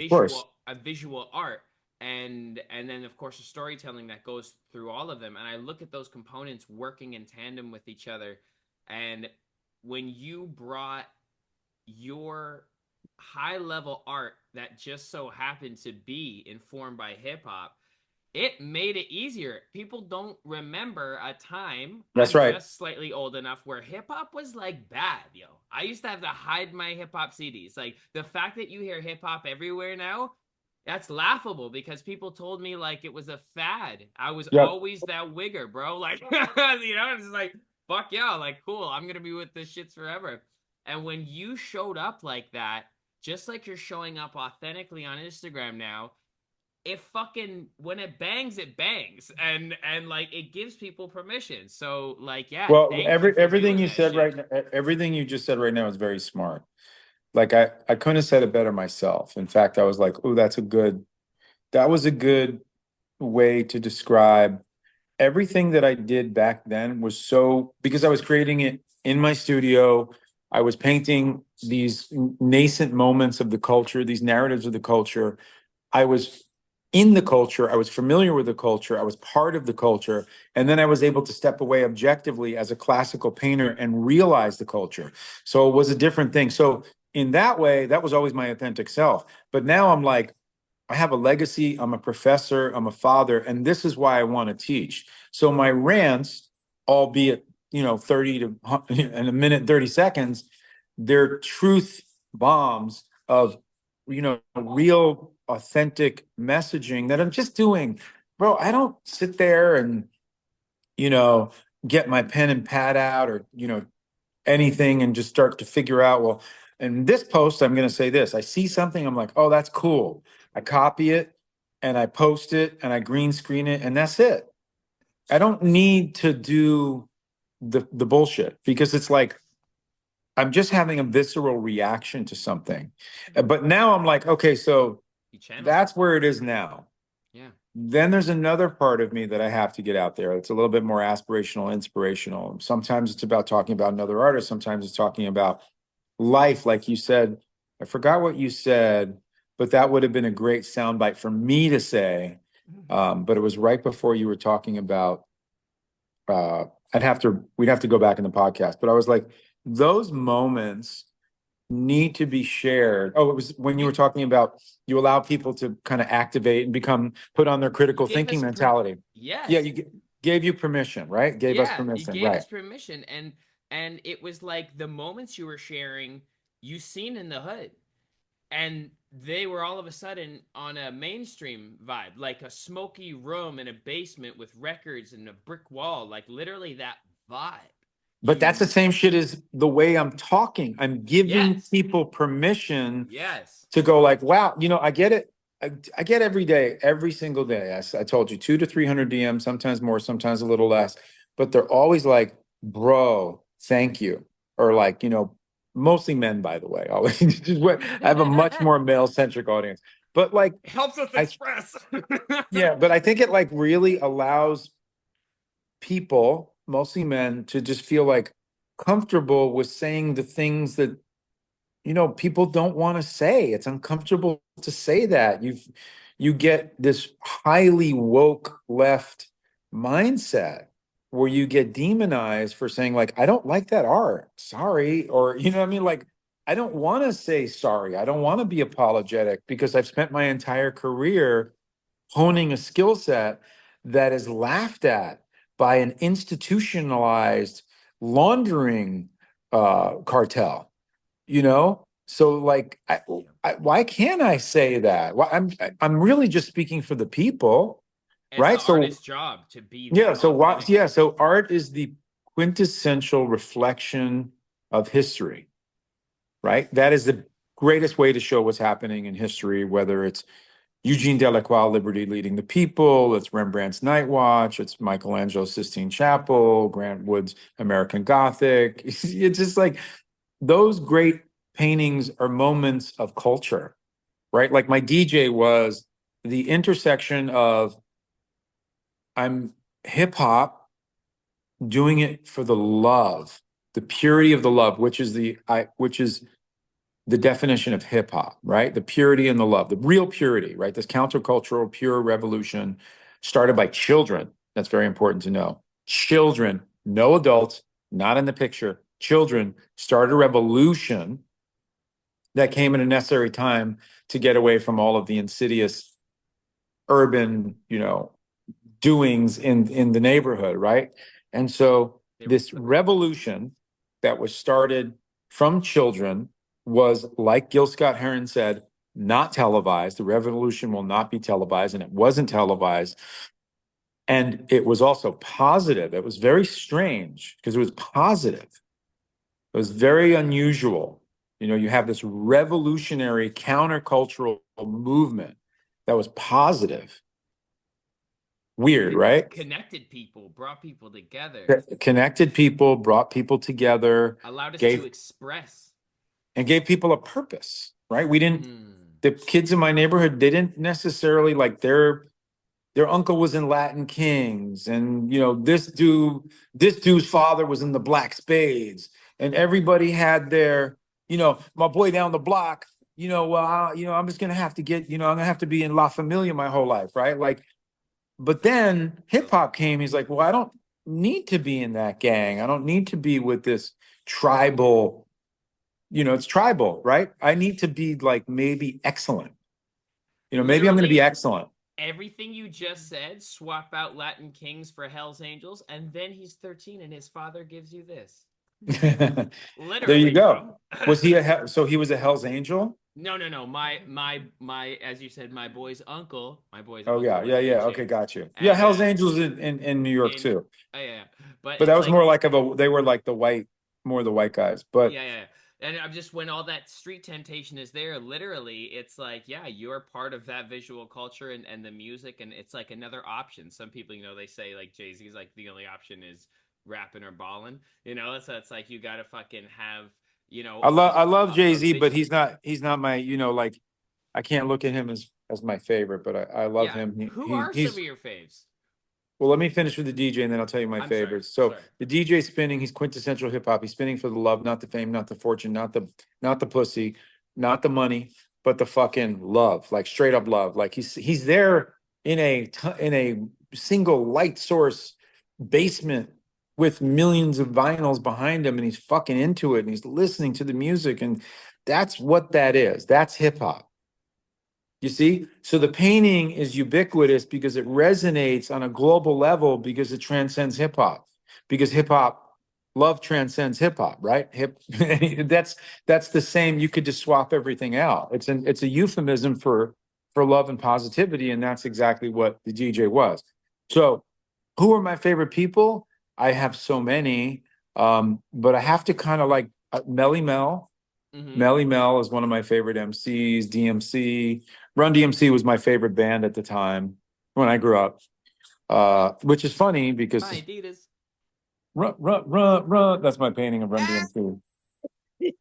visual art, and then of course the storytelling that goes through all of them. And I look at those components working in tandem with each other. And when you brought your high level art that just so happened to be informed by hip hop, it made it easier. People don't remember a time, that's I'm right, just slightly old enough, where hip hop was like bad, yo. I used to have to hide my hip hop CDs. Like the fact that you hear hip hop everywhere now, that's laughable because people told me like it was a fad. I was always that wigger, bro. Like, it's like, fuck yeah, like cool. I'm going to be with this shits forever. And when you showed up like that, just like you're showing up authentically on Instagram now, it fucking, when it bangs, and like it gives people permission. So like, yeah. Well, everything you said right now, everything you just said right now is very smart. Like I couldn't have said it better myself. In fact, I was like, oh, that was a good way to describe everything that I did back then. Was because I was creating it in my studio. I was painting these nascent moments of the culture, these narratives of the culture. I was in the culture. I was familiar with the culture. I was part of the culture. And then I was able to step away objectively as a classical painter and realize the culture. So it was a different thing. So in that way, that was always my authentic self. But now I'm like, I have a legacy. I'm a professor. I'm a father. And this is why I want to teach. So my rants, albeit, 30 to in a minute, 30 seconds, they're truth bombs of, real authentic messaging that I'm just doing. Bro, I don't sit there and, get my pen and pad out or, anything and just start to figure out, well, in this post, I'm going to say this. I see something. I'm like, oh, that's cool. I copy it. and I post it and I green screen it and that's it. I don't need to do the bullshit because it's like I'm just having a visceral reaction to something. But now I'm like, okay, so that's where it is now. Yeah. Then there's another part of me that I have to get out there. It's a little bit more aspirational, inspirational. Sometimes it's about talking about another artist. Sometimes it's talking about life. Like you said, I forgot what you said, but that would have been a great soundbite for me to say. But it was right before you were talking about, we'd have to go back in the podcast, but I was like, those moments need to be shared. Oh, it was when you were talking about you allow people to kind of activate and put on their critical thinking mentality. Yes. Yeah, gave you permission, right? Gave us permission, you gave right? us permission, and it was like the moments you were sharing, you seen in the hood, and they were all of a sudden on a mainstream vibe, like a smoky room in a basement with records and a brick wall, like literally that vibe. But that's the same shit as the way I'm talking. I'm giving people permission to go like, wow, I get it. I get every day, every single day. I told you 200 to 300 DMs, sometimes more, sometimes a little less, but they're always like, bro, thank you. Or like, mostly men, by the way. Always I have a much more male centric audience, but like it helps us express. Yeah, but I think it like really allows people, mostly men, to just feel like comfortable with saying the things that people don't want to say. It's uncomfortable to say that. You get this highly woke left mindset where you get demonized for saying like, I don't like that art, sorry, or what I mean, like I don't want to say sorry, I don't want to be apologetic because I've spent my entire career honing a skill set that is laughed at by an institutionalized laundering cartel, So like, why can't I say that? Well, I'm really just speaking for the people, right? It's the artist's job to be that. Yeah. So art is the quintessential reflection of history, right? That is the greatest way to show what's happening in history, whether it's Eugene Delacroix, Liberty Leading the People, it's Rembrandt's Night Watch, it's Michelangelo's Sistine Chapel, Grant Wood's American Gothic. It's just like those great paintings are moments of culture, right? Like my DJ was the intersection of I'm hip hop doing it for the love, the purity of the love, which is the definition of hip hop, right? The purity and the love, the real purity, right? This countercultural pure revolution started by children. That's very important to know. Children, no adults, not in the picture. Children started a revolution that came at a necessary time to get away from all of the insidious urban, doings in the neighborhood, right? And so this revolution that was started from children was, like Gil Scott-Heron said, not televised. The revolution will not be televised, and it wasn't televised. And it was also positive. It was very strange because it was positive. It was very unusual. You have this revolutionary countercultural movement that was positive. Weird, right? Connected people, brought people together. Connected people, brought people together. Allowed us to express. And gave people a purpose, right? We didn't, the kids in my neighborhood, they didn't necessarily like their uncle was in Latin Kings, and this dude's father was in the Black Spades, and everybody had their, my boy down the block, I'm just gonna have to get, I'm gonna have to be in La Familia my whole life, right? Like, but then hip hop came. He's like, well, I don't need to be in that gang. I don't need to be with this tribal. It's tribal, right? I need to be like maybe excellent. Maybe I'm going to be excellent. Everything you just said, swap out Latin Kings for Hell's Angels, and then he's 13 and his father gives you this. Literally. There you go. Was he so he was a Hell's Angel? No. My, as you said, my boy's uncle. Oh yeah. Okay, got you. Yeah, Hell's Angels in New York too. Oh yeah. But that was more like they were like the white guys. But yeah. And I'm just, when all that street temptation is there, literally, it's like, yeah, you're part of that visual culture and the music, and it's like another option. Some people, they say like Jay-Z's like the only option is rapping or balling, so it's like you gotta fucking have, I love a Jay-Z, but vision. he's not my, like, I can't look at him as my favorite, but I love Yeah. him. Who are some He's of your faves? Well, let me finish with the DJ and then I'll tell you my I'm sorry. favorites. So Sorry. the DJ spinning, he's quintessential hip hop. He's spinning for the love, not the fame, not the fortune, not the pussy, not the money, but the fucking love, like straight up love. Like he's there in a single light source basement with millions of vinyls behind him, and he's fucking into it and he's listening to the music, and that's what that is. That's hip hop. You see? So the painting is ubiquitous because it resonates on a global level because it transcends hip hop. Because hip hop, love transcends hip hop, right? That's the same. You could just swap everything out. It's a euphemism for love and positivity, and that's exactly what the DJ was. So who are my favorite people? I have so many, but I have to kind of like Melly Mel. Melly Mel is one of my favorite MCs. DMC, Run DMC was my favorite band at the time when I grew up, which is funny because My Adidas. run. That's my painting of Run DMC.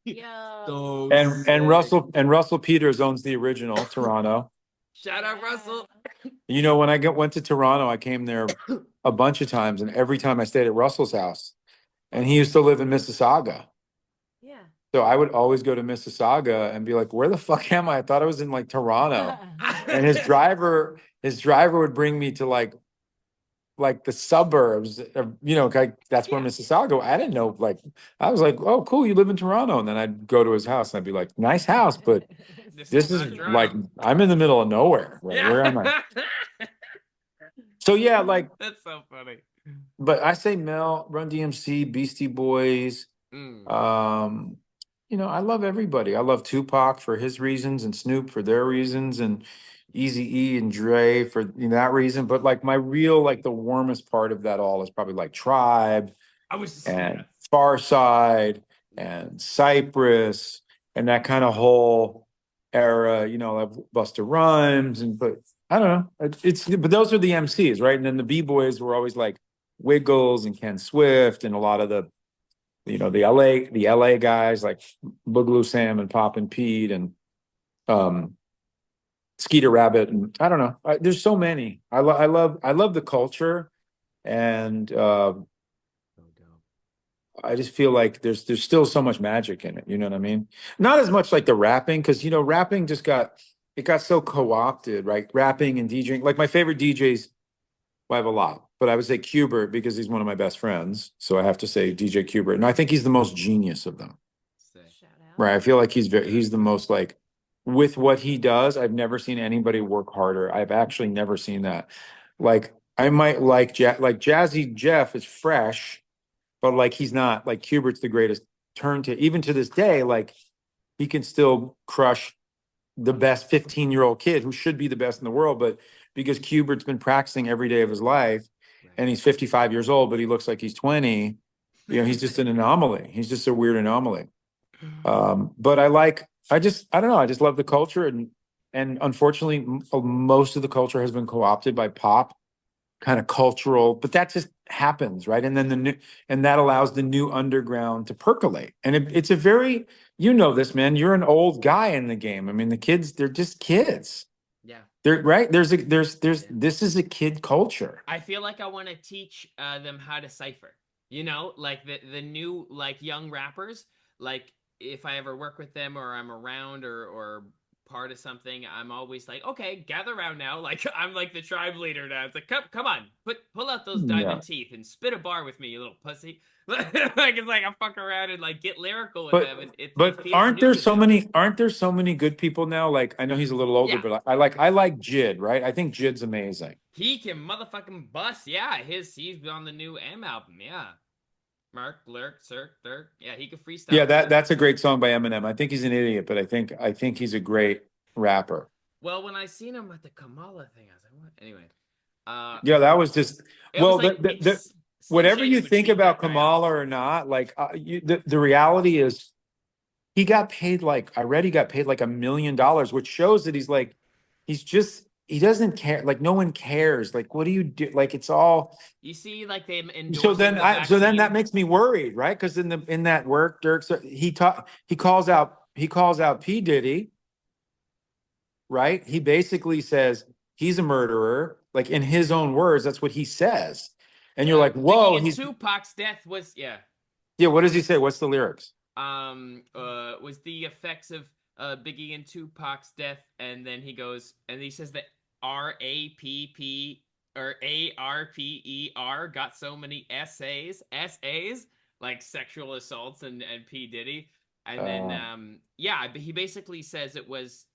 Yeah. So And sick. Russell Peters owns the original Toronto. Shout out Russell. When I went to Toronto, I came there a bunch of times, and every time I stayed at Russell's house, and he used to live in Mississauga. Yeah. So I would always go to Mississauga and be like, where the fuck am I? I thought I was in like Toronto. And his driver would bring me to like the suburbs of, like that's where Mississauga. I didn't know, like, I was like, oh, cool, you live in Toronto. And then I'd go to his house and I'd be like, nice house, but this is not Toronto. like, I'm in the middle of nowhere. Like, Yeah. where am I? So yeah, like, That's so funny. but I say Mel, Run DMC, Beastie Boys. I love everybody. I love Tupac for his reasons and Snoop for their reasons and Eazy-E and Dre for that reason. But like my real, like the warmest part of that all is probably like Tribe I was and Farside and Cypress and that kind of whole era, like Busta Rhymes but I don't know. But those are the MCs, right? And then the B-boys were always like Wiggles and Ken Swift and a lot of the the LA guys like Boogaloo Sam and Poppin' Pete and Skeeter Rabbit, and I don't know. There's so many. I love the culture, and I just feel like there's still so much magic in it. You know what I mean? Not as much like the rapping, because rapping just got so co-opted, right? Rapping and DJing. Like my favorite DJs, I have a lot, but I would say Qbert because he's one of my best friends. So I have to say DJ Qbert, and I think he's the most genius of them. Shout out. Right? I feel like he's the most like with what he does. I've never seen anybody work harder. I've actually never seen that. Like I might like Jazzy Jeff is fresh, but like he's not like Qbert's the greatest even to this day. Like he can still crush the best 15-year-old kid who should be the best in the world, but because Qbert's been practicing every day of his life, and he's 55 years old, but he looks like he's 20. He's just an anomaly. He's just a weird anomaly. But I don't know. I just love the culture, and unfortunately, most of the culture has been co-opted by pop, kind of cultural. But that just happens, right? And then that allows the new underground to percolate. And it's a very, this, man. You're an old guy in the game. I mean, the kids, they're just kids. Yeah. They're right. This is a kid culture. I feel like I want to teach them how to cipher. Like the new like young rappers. Like if I ever work with them or I'm around or part of something, I'm always like, okay, gather around now. Like I'm like the tribe leader now. It's like, come on, pull out those diamond teeth and spit a bar with me, you little pussy. Like it's like I fuck around and like get lyrical with them. And But aren't there so many good people now? Like I know he's a little older, but I like Jid, right? I think Jid's amazing. He can motherfucking bust. Yeah, he's on the new M album. Yeah. Mark, Lurk, Cirque, Dirk. Yeah, he could freestyle. Yeah, that's a great song by Eminem. I think he's an idiot, but I think he's a great rapper. Well, when I seen him at the Kamala thing, I was like, what? Anyway. Yeah, that was just whatever you think about Kamala Kamala or not, like the reality is he got paid like, I read he got paid like $1 million, which shows that he doesn't care. Like no one cares. Like, what do you do? Like, it's all. You see, like them endorsing So then the so then vaccine. that makes me worried, right? Because in that work, Dirk, so he calls out P. Diddy, right? He basically says he's a murderer, like in his own words, that's what he says. And you're like, whoa, Biggie and he's Tupac's death was yeah, what does he say? What's the lyrics? Was the effects of Biggie and Tupac's death, and then he goes and he says that RAPP or ARPER got so many essays like sexual assaults and P Diddy, and then but he basically says it was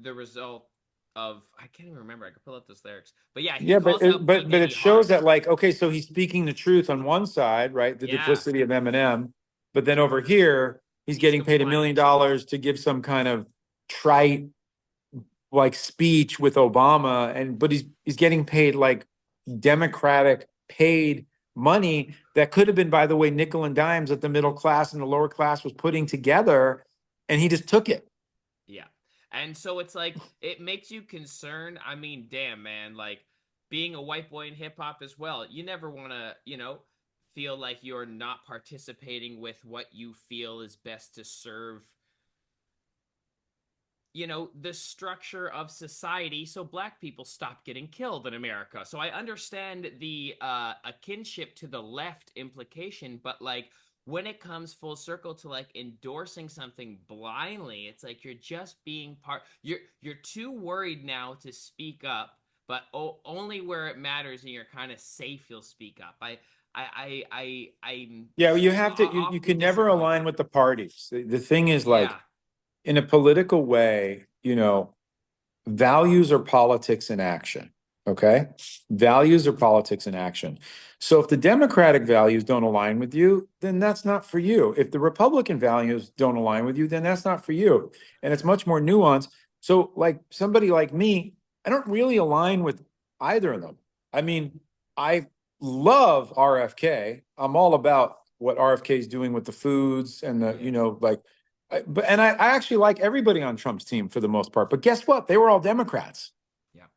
the result of, I can't even remember, I could pull up those lyrics, but yeah, he Yeah, calls out but P. it Diddy shows hard. that, like, okay, so he's speaking the truth on one side, right? The Yeah. duplicity of Eminem, but then over here he's getting paid $1 million to give some kind of trite like speech with Obama, but he's getting paid like Democratic paid money that could have been, by the way, nickel and dimes that the middle class and the lower class was putting together, and he just took it. Yeah. And so it's like, it makes you concerned. I mean, damn, man, like being a white boy in hip hop as well, you never want to, feel like you're not participating with what you feel is best to serve, the structure of society so black people stop getting killed in America. So I understand the a kinship to the left implication, but like when it comes full circle to like endorsing something blindly, it's like you're just being you're too worried now to speak up, but only where it matters and you're kind of safe you'll speak up. I'm Yeah, you have to. You can never align with the parties. The thing is, like, in a political way, values are politics in action. Okay, values are politics in action. So if the Democratic values don't align with you, then that's not for you. If the Republican values don't align with you, then that's not for you. And it's much more nuanced. So, like somebody like me, I don't really align with either of them. I mean, I love RFK. I'm all about what RFK is doing with the foods and I actually like everybody on Trump's team for the most part. But guess what? They were all Democrats. Yeah.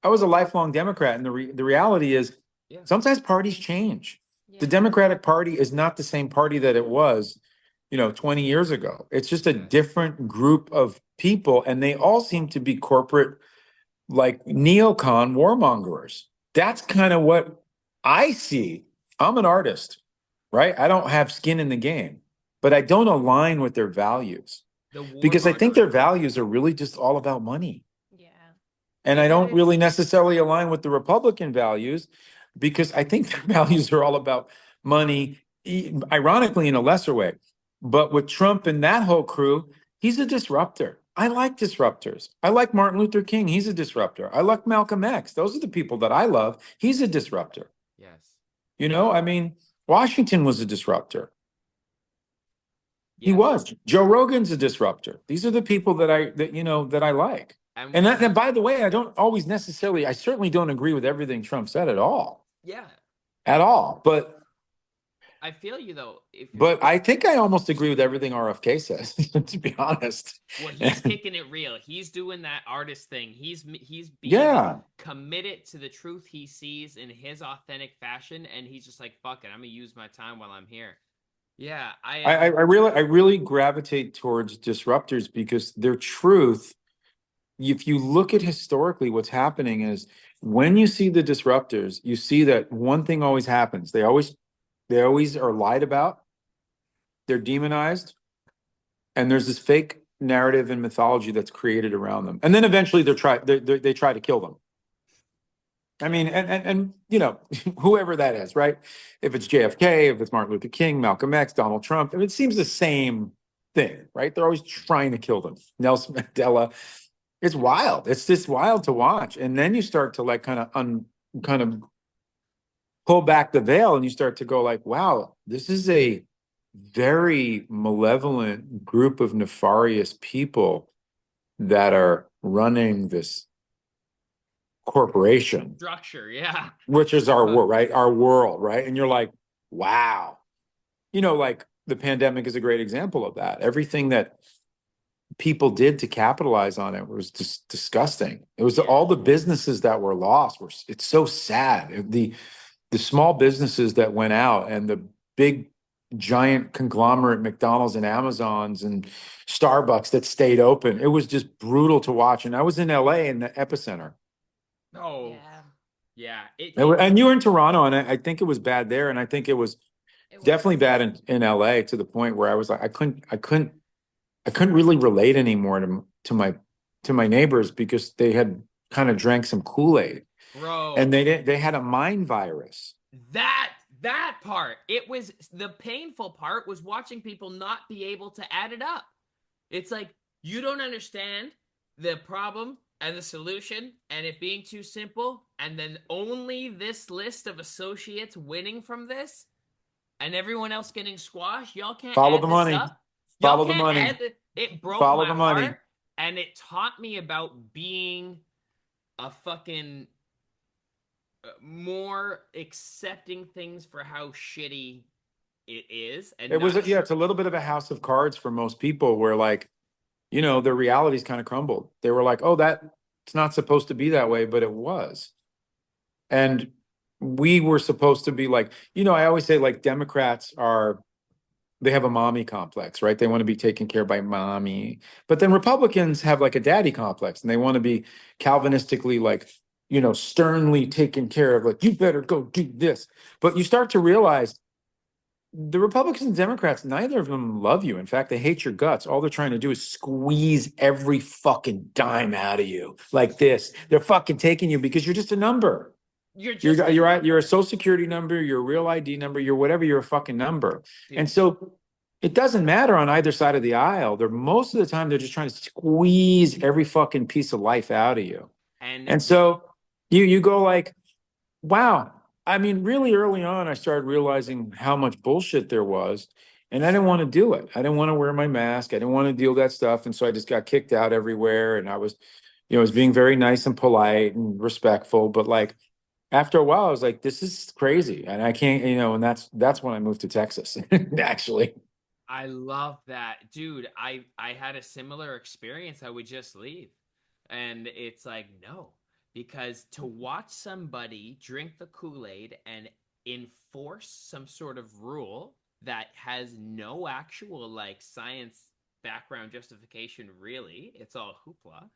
I was a lifelong Democrat, and the reality is sometimes parties change. Yeah. The Democratic Party is not the same party that it was, 20 years ago. It's just a different group of people, and they all seem to be corporate, like neocon warmongers. That's kind of what I see. I'm an artist, right? I don't have skin in the game, but I don't align with their values because I think their values are really just all about money. Yeah. And I don't really necessarily align with the Republican values because I think their values are all about money, ironically in a lesser way. But with Trump and that whole crew, he's a disruptor. I like disruptors. I like Martin Luther King. He's a disruptor. I like Malcolm X. Those are the people that I love. He's a disruptor. Yes. I mean, Washington was a disruptor. He was. Joe Rogan's a disruptor. These are the people that I like. And by the way, I don't always necessarily, I certainly don't agree with everything Trump said at all. Yeah. At all. But I feel you though. But I think I almost agree with everything RFK says, to be honest. Well, he's kicking it real. He's doing that artist thing. He's being committed to the truth he sees in his authentic fashion, and he's just like, fuck it, I'm gonna use my time while I'm here. Yeah, I really gravitate towards disruptors because their truth, if you look at historically what's happening is when you see the disruptors, you see that one thing always happens. They always are lied about, they're demonized, and there's this fake narrative and mythology that's created around them. And then eventually they try to kill them. I mean, and whoever that is, right? If it's JFK, if it's Martin Luther King, Malcolm X, Donald Trump, it seems the same thing, right? They're always trying to kill them. Nelson Mandela. It's wild. It's just wild to watch. And then you start to like kind of pull back the veil and you start to go like, wow, this is a very malevolent group of nefarious people that are running this corporation structure, which is our world, right? Our world, right? And you're like, wow, like the pandemic is a great example of that. Everything that people did to capitalize on it was just disgusting. It was all the businesses that were lost. It's so sad. The small businesses that went out and the big giant conglomerate McDonald's and Amazons and Starbucks that stayed open. It was just brutal to watch. And I was in LA in the epicenter. Oh, Yeah. yeah. And you were in Toronto, and I think it was bad there. And I think it was definitely bad in LA, to the point where I was like, I couldn't really relate anymore to my neighbors, because they had kind of drank some Kool-Aid. Bro. And they had a mind virus. That part, it was the painful part, was watching people not be able to add it up. It's like, you don't understand the problem and the solution and it being too simple, and then only this list of associates winning from this and everyone else getting squashed. Y'all can't Follow add the this money. up. Follow Y'all the can't money. add it broke Follow my the money. heart, and it taught me about being a fucking more accepting things for how shitty it is. And It was, it's a little bit of a house of cards for most people, where, like, you know, their realities kind of crumbled. They were like, oh, that's not supposed to be that way, but it was. And we were supposed to be like, you know, I always say, like, Democrats they have a mommy complex, right? They want to be taken care of by mommy. But then Republicans have like a daddy complex, and they want to be Calvinistically, like, you know, sternly taken care of, like, you better go do this. But you start to realize the Republicans and Democrats, neither of them love you. In fact, they hate your guts. All they're trying to do is squeeze every fucking dime out of you like this. They're fucking taking you because you're just a number. You're a social security number, you're a real ID number, you're whatever, you're a fucking number. Dude. And so it doesn't matter on either side of the aisle. Most of the time, they're just trying to squeeze every fucking piece of life out of you. And so you go like, wow. I mean, really early on, I started realizing how much bullshit there was, and I didn't want to do it. I didn't want to wear my mask. I didn't want to deal with that stuff. And so I just got kicked out everywhere. And I was being very nice and polite and respectful. But, like, after a while, I was like, this is crazy. And I can't, and that's when I moved to Texas, actually. I love that. Dude, I had a similar experience. I would just leave. And it's like, no. Because to watch somebody drink the Kool-Aid and enforce some sort of rule that has no actual, like, science background justification, really, it's all hoopla.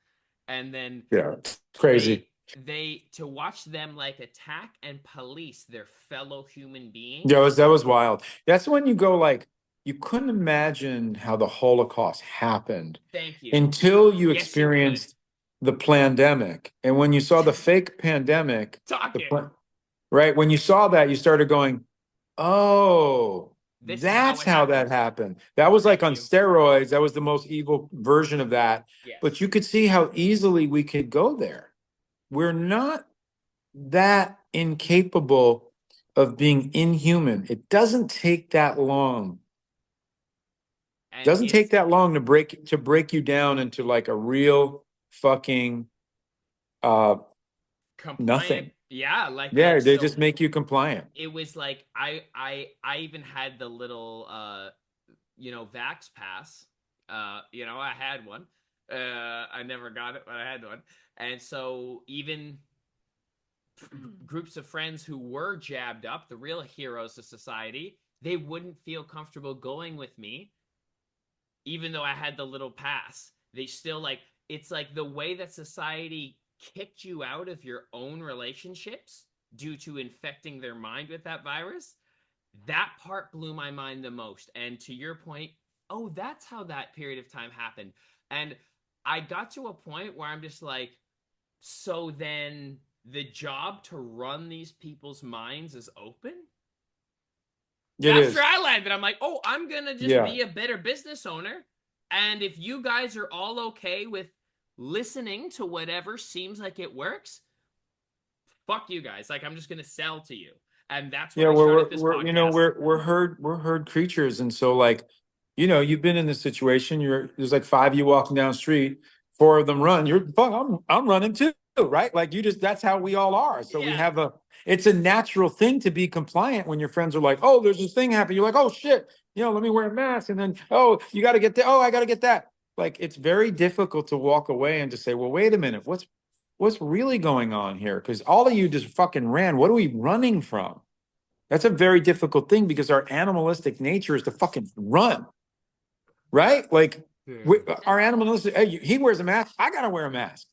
And then it's crazy. They to watch them, like, attack and police their fellow human beings. Yeah, that was wild. That's when you go, like, you couldn't imagine how the Holocaust happened. Thank you. Until you experienced the pandemic. And when you saw the fake pandemic, right? When you saw that, you started going, oh, that's how that happened. That was like on steroids. That was the most evil version of that. Yes. But you could see how easily we could go there. We're not that incapable of being inhuman. It doesn't take that long. It doesn't take that long to break you down into, like, a real fucking nothing. Yeah, like, they just make you compliant. It was like I even had the little vax pass. I had one. I never got it, but I had one. And so even groups of friends who were jabbed up, the real heroes of society, they wouldn't feel comfortable going with me, even though I had the little pass. They still, like, it's like the way that society kicked you out of your own relationships due to infecting their mind with that virus. That part blew my mind the most. And to your point, oh, that's how that period of time happened. And I got to a point where I'm just like, so then the job to run these people's minds is open? That's where I landed. I'm like, oh, I'm going to just be a better business owner. And if you guys are all okay with listening to whatever seems like it works, fuck you guys. Like, I'm just going to sell to you. And that's where I started this podcast. We're herd creatures. And so, like, you've been in this situation. There's like 5 of you walking down the street, 4 of them run. I'm running too. right? Like that's how we all are. So we have it's a natural thing to be compliant when your friends are like, oh, there's this thing happening. You're like, oh shit, let me wear a mask. And then, oh, you got to get that. Oh, I got to get that. Like, it's very difficult to walk away and just say, well, wait a minute, what's really going on here? Because all of you just fucking ran. What are we running from? That's a very difficult thing because our animalistic nature is to fucking run, right? Like, our animalistic, hey, he wears a mask, I gotta wear a mask.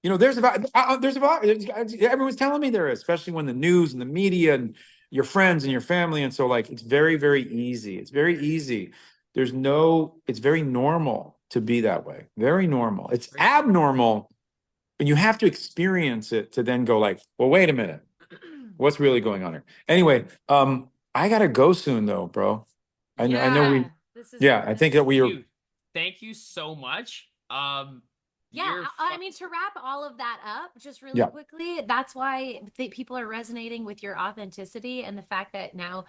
There's everyone's telling me there is, especially when the news and the media and your friends and your family. And so, like, it's very, very easy. It's very easy. It's very normal to be that way. Very normal. It's abnormal. And you have to experience it to then go like, well, wait a minute. What's really going on here? Anyway, I gotta go soon though, bro. I know I think that we are. Thank you so much. Yeah, I mean, to wrap all of that up just really quickly, that's why people are resonating with your authenticity and the fact that now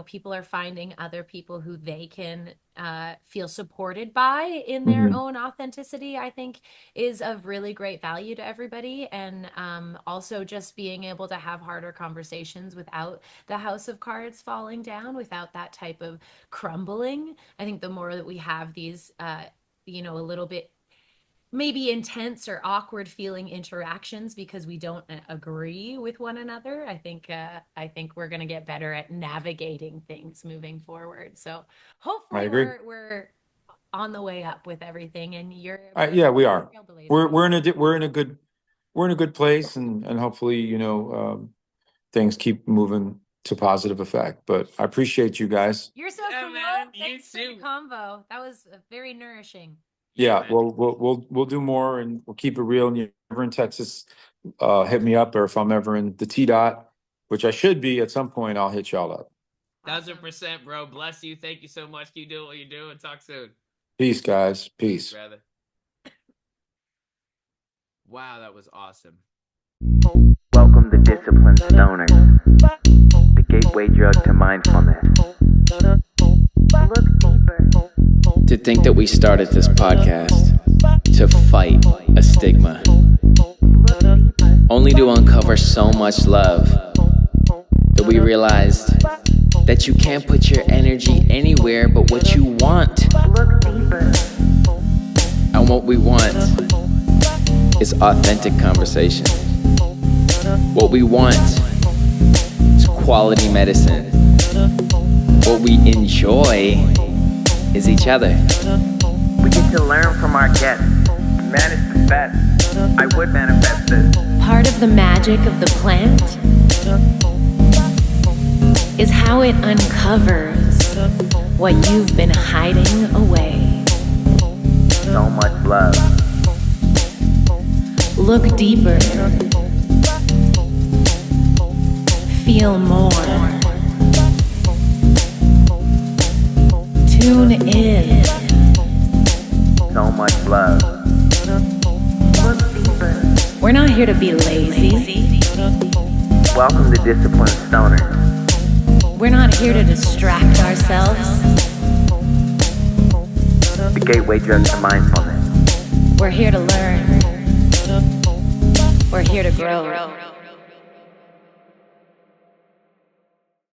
people are finding other people who they can feel supported by in their own authenticity, I think is of really great value to everybody. And also just being able to have harder conversations without the house of cards falling down, without that type of crumbling. I think the more that we have these, a little bit maybe intense or awkward feeling interactions because we don't agree with one another, I think we're going to get better at navigating things moving forward. So hopefully we're on the way up with everything, and you're we are. We're in a good place, and hopefully things keep moving to positive effect. But I appreciate you guys. You're so cool. Man, Thanks for the convo. That was very nourishing. Yeah, well, we'll do more, and we'll keep it real. And if you're ever in Texas, hit me up, or if I'm ever in the T-Dot, which I should be at some point, I'll hit y'all up. 1000%, bro. Bless you. Thank you so much. Keep doing what you do, and talk soon. Peace, guys. Peace. Brother. Wow, that was awesome. Welcome to Disciplined Stoners, the gateway drug to mindfulness. Look deeper. To think that we started this podcast to fight a stigma, only to uncover so much love that we realized that you can't put your energy anywhere but what you want. Look deeper. And what we want is authentic conversation. What we want is quality medicine. What we enjoy is each other. We get to learn from our guests. Manage the best. I would manifest this. Part of the magic of the plant is how it uncovers what you've been hiding away. So much love. Look deeper. Feel more. Tune in. So much love. Look deeper. We're not here to be lazy. Welcome to Disciplined Stoners. We're not here to distract ourselves. The gateway drug to mindfulness. We're here to learn. We're here to grow.